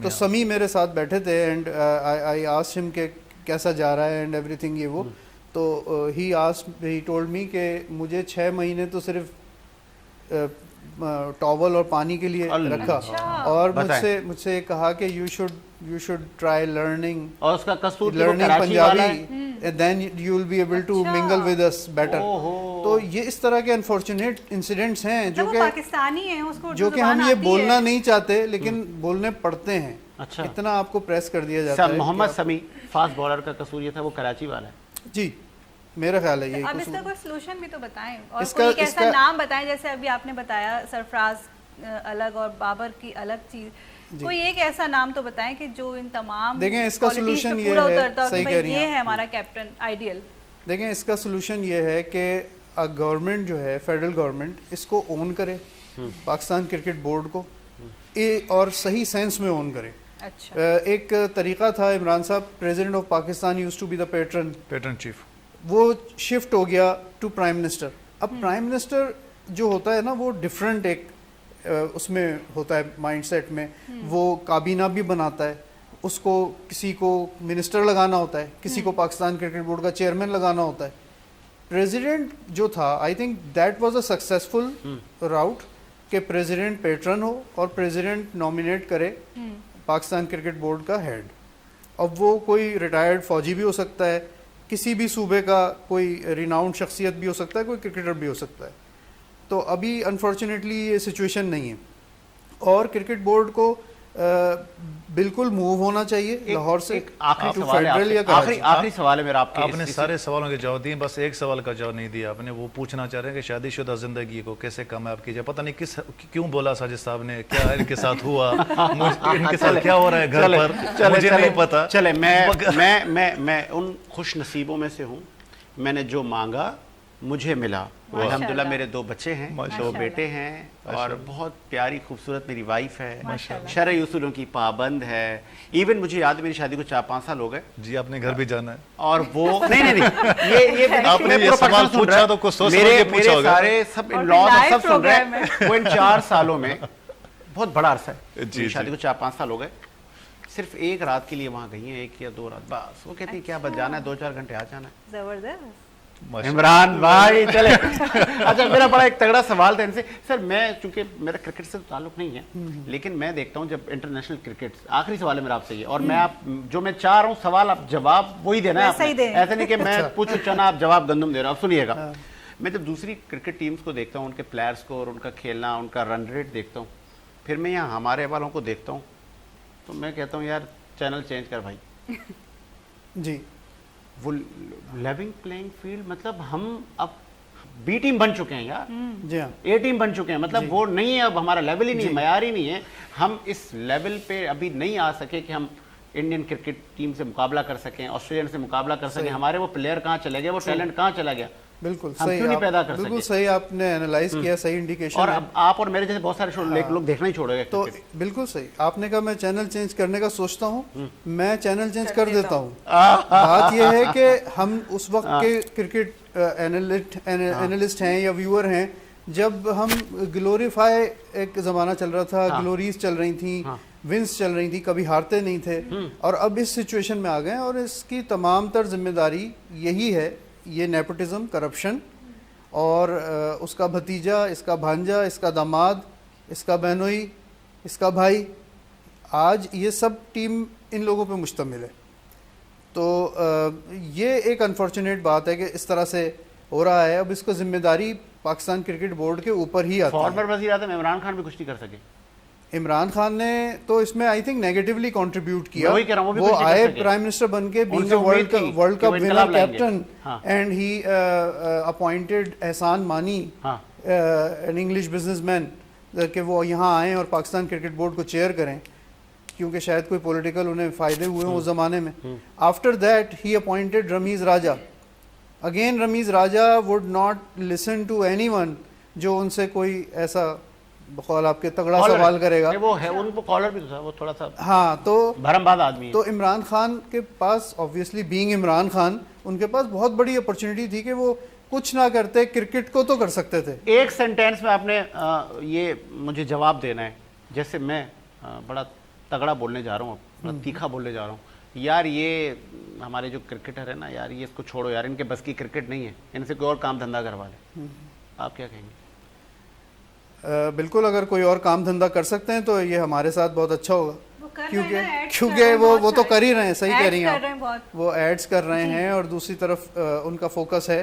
تو سمی میرے ساتھ بیٹھے تھے, اینڈ آئی آسکڈ ہم کہ کیسا جا رہا ہے اینڈ ایوری تھنگ, یہ وہ. تو ہی ٹولڈ می کہ مجھے 6 مہینے تو صرف ٹاول اور پانی کے لیے رکھا, اور مجھ سے کہا کہ you should try learning اور اس کا قصور Punjabi, then you will be able to mingle with us better. تو یہ اس طرح کے انفارچونیٹ انسیڈنٹس ہیں جو کہ پاکستانی ہیں اس کو جو کہ ہم یہ بولنا نہیں چاہتے لیکن بولنے پڑتے ہیں. اچھا اتنا آپ کو پریس کر دیا جاتا ہے. محمد سمیع فاسٹ بالر کا قصور یہ تھا وہ کراچی والا ہے. جی میرا خیال ہے یہ اب اس کا کوئی سلوشن بھی تو بتائیں اور کوئی ایسا نام بتائیں جیسے ابھی آپ نے بتایا سرفراز الگ اور بابر کی الگ چیز, کوئی ایک ایسا نام تو بتائیں کہ جو ان تمام دیکھیں اس کا سلوشن یہ ہے, صحیح کہہ رہی ہیں, یہ ہے ہمارا کیپٹن آئیڈیل. دیکھیں اس کا سلوشن یہ ہے کہ گورنمنٹ جو ہے فیڈرل گورنمنٹ اس کو اون کرے, پاکستان کرکٹ بورڈ کو, اور صحیح سینس میں اون کرے. ایک طریقہ تھا Imran sahab, president of Pakistan used to be the patron chief, وہ شفٹ ہو گیا ٹو پرائم منسٹر. اب پرائم منسٹر جو ہوتا ہے نا وہ ڈفرینٹ ایک اس میں ہوتا ہے مائنڈ سیٹ میں, وہ کابینہ بھی بناتا ہے, اس کو کسی کو منسٹر لگانا ہوتا ہے, کسی کو پاکستان کرکٹ بورڈ کا چیئرمین لگانا ہوتا ہے. پریزیڈنٹ جو تھا I think that was a successful route کہ پریزیڈنٹ پیٹرن ہو اور پریزیڈنٹ نامینیٹ کرے پاکستان کرکٹ بورڈ کا ہیڈ. اب وہ کوئی ریٹائرڈ فوجی بھی ہو سکتا ہے, کسی بھی صوبے کا کوئی ریناؤنڈ شخصیت بھی ہو سکتا ہے, کوئی کرکٹر بھی ہو سکتا ہے. تو ابھی انفارچونیٹلی یہ سچویشن نہیں ہے اور کرکٹ بورڈ کو بالکل موو ہونا چاہیے لاہور سے. آخری سوال ہے میرا آپ آپ نے سارے سوالوں کے جواب دیے, بس ایک سوال کا جواب نہیں دیا آپ نے. وہ پوچھنا چاہ رہے ہیں کہ شادی شدہ زندگی کو کیسے کامیاب کیجیے. پتہ نہیں کیوں بولا ساجد صاحب نے, کیا ان کے ساتھ ہوا, ان کے ساتھ کیا ہو رہا ہے گھر پر, مجھے نہیں پتا. چلے میں ان خوش نصیبوں میں سے ہوں, میں نے جو مانگا مجھے ملا. الحمدللہ میرے 2 بچے ہیں, 2 بیٹے ہیں اور بہت پیاری خوبصورت میری وائف ہے, شرعی اصولوں کی پابند ہے. ایون مجھے یاد ہے میری شادی کو 4-5 سال ہو گئے. جی آپ نے گھر بھی جانا ہے اور وہ نہیں یہ آپ نے یہ سوال پوچھا تو کچھ سوچ کے پوچھا ہوگا. سارے سب ان لاز سب سن رہے ہیں. وہ ان 4 سالوں میں بہت بڑا عرصہ ہے, میری شادی کو 4-5 سال ہو گئے. صرف ایک رات کے لیے وہاں گئی ہیں, 1 یا 2 رات بس. وہ کہتی ہیں کیا بس جانا ہے, 2-4 گھنٹے آ جانا ہے. زبردست عمران بھائی چلے. اچھا میرا بڑا ایک تگڑا سوال تھا ان سے. سر میں چونکہ میرا کرکٹ سے تعلق نہیں ہے لیکن میں دیکھتا ہوں جب انٹرنیشنل کرکٹ, آخری سوال ہے میرا آپ سے یہ, اور میں آپ جو میں چاہ رہا ہوں سوال آپ جواب وہی دینا ہے, ایسا نہیں کہ میں پوچھوں چنا آپ جواب گندم دے رہا ہوں. سنیے گا, میں جب دوسری کرکٹ ٹیمز کو دیکھتا ہوں, ان کے پلیئرز کو اور ان کا کھیلنا, ان کا رن ریٹ دیکھتا ہوں, پھر میں یہاں ہمارے والوں کو دیکھتا ہوں تو میں کہتا ہوں یار چینل چینج کر بھائی. جی وہ لیونگ پلینگ فیلڈ, مطلب ہم اب بی ٹیم بن چکے ہیں یار, جی ہاں اے ٹیم بن چکے ہیں. مطلب وہ نہیں ہے, اب ہمارا لیول ہی نہیں ہے, معیار ہی نہیں ہے. ہم اس لیول پہ ابھی نہیں آ سکے کہ ہم انڈین کرکٹ ٹیم سے مقابلہ کر سکیں, آسٹریلین سے مقابلہ کر سکیں. ہمارے وہ پلیئر کہاں چلے گئے, وہ ٹیلنٹ کہاں چلا گیا, بالکل ہم کیوں نہیں پیدا کر سکے. بالکل صحیح آپ نے اینالائز کیا, صحیح انڈیکیشن. اور آپ اور میرے جیسے بہت سارے لوگ دیکھنا ہی چھوڑ گئے. تو بالکل صحیح آپ نے کہا میں چینل چینج کرنے کا سوچتا ہوں, میں چینل چینج کر دیتا ہوں. بات یہ ہے کہ ہم اس وقت کے کرکٹ اینالسٹ ہیں یا ویور ہیں جب ہم گلوریفائی, ایک زمانہ چل رہا تھا, گلوریز چل رہی تھیں, ونس چل رہی تھی, کبھی ہارتے نہیں تھے, اور اب اس سچویشن میں آ گئے. اور اس کی تمام تر ذمہ داری یہی ہے, یہ نیپوٹزم, کرپشن, اور اس کا بھتیجا, اس کا بھانجا, اس کا داماد, اس کا بہنوئی, اس کا بھائی, آج یہ سب ٹیم ان لوگوں پہ مشتمل ہے. تو یہ ایک انفارچونیٹ بات ہے کہ اس طرح سے ہو رہا ہے. اب اس کو ذمہ داری پاکستان کرکٹ بورڈ کے اوپر ہی آتی ہے. فارمر وزیر اعظم عمران خان بھی کچھ نہیں کر سکے. عمران خان نے تو اس میں آئی تھنک نیگیٹیولی کنٹریبیوٹ کیا. وہ آئے پرائم منسٹر بن کے, being a world cup winner captain, and he appointed Ehsan Mani, an English business man, کہ وہ یہاں آئیں اور پاکستان کرکٹ بورڈ کو چیئر کریں, کیونکہ شاید کوئی پولیٹیکل انہیں فائدے ہوئے ہوں اس زمانے میں. After that he appointed Ramiz Raja. Again Ramiz Raja would not listen to anyone جو ان سے کوئی ایسا بقول آپ کے تگڑا سوال کرے گا. وہ ہے, ان کو کالر بھی تھا, وہ تھوڑا سا ہاں, تو بھرم باز آدمی ہے. تو عمران خان کے پاس obviously being عمران خان, ان کے پاس بہت بڑی اپرچونٹی تھی کہ وہ کچھ نہ کرتے, کرکٹ کو تو کر سکتے تھے. ایک سینٹینس میں آپ نے یہ مجھے جواب دینا ہے. جیسے میں بڑا تگڑا بولنے جا رہا ہوں, بڑا تیکھا بولنے جا رہا ہوں, یار یہ ہمارے جو کرکٹر ہے نا یار, یہ اس کو چھوڑو یار, ان کے بس کی کرکٹ نہیں ہے, ان سے کوئی اور کام دھندا کروا لے. آپ کیا کہیں گے؟ بالکل, اگر کوئی اور کام دھندا کر سکتے ہیں تو یہ ہمارے ساتھ بہت اچھا ہوگا, کیونکہ وہ تو کر ہی رہے ہیں. صحیح کہہ رہی ہیں آپ, وہ ایڈز کر رہے ہیں, اور دوسری طرف ان کا فوکس ہے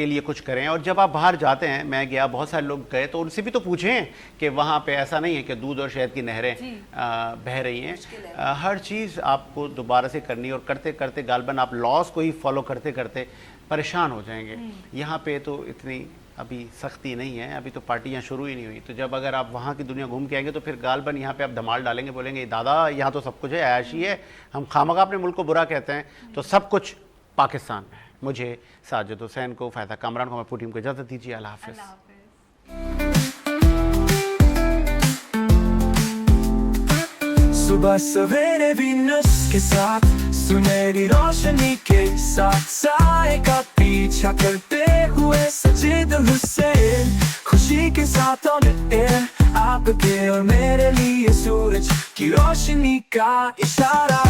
کے لیے کچھ کریں. اور جب آپ باہر جاتے ہیں, میں گیا, بہت سارے لوگ گئے, تو ان سے بھی تو پوچھیں کہ وہاں پہ ایسا نہیں ہے کہ دودھ اور شہد کی نہریں بہہ رہی ہیں. ہر چیز آپ کو دوبارہ سے کرنی, اور کرتے کرتے غالباً آپ لاس کو ہی فالو کرتے کرتے پریشان ہو جائیں گے. یہاں پہ تو اتنی ابھی سختی نہیں ہے, ابھی تو پارٹیاں شروع ہی نہیں ہوئی. تو جب اگر آپ وہاں کی دنیا گھوم کے آئیں گے تو پھر غالباً یہاں پہ آپ دھمال ڈالیں گے, بولیں گے دادا یہاں تو سب کچھ ہے, عیاشی ہے, ہم خامخواہ اپنے ملک کو برا کہتے ہیں, تو سب کچھ پاکستان میں ہے. مجھے ساجد حسین کو, فائدہ کامران کو, میں پوری ٹیم کو اجازت دیجیے. اللہ حافظ. صبح سویرے وینس کے ساتھ, سنہری روشنی کے ساتھ, سائے کا پیچھا کرتے ہوئے سجید حسین, خوشی کے ساتھ آن ایئر, آپ کے اور میرے لیے سورج کی روشنی کا اشارہ.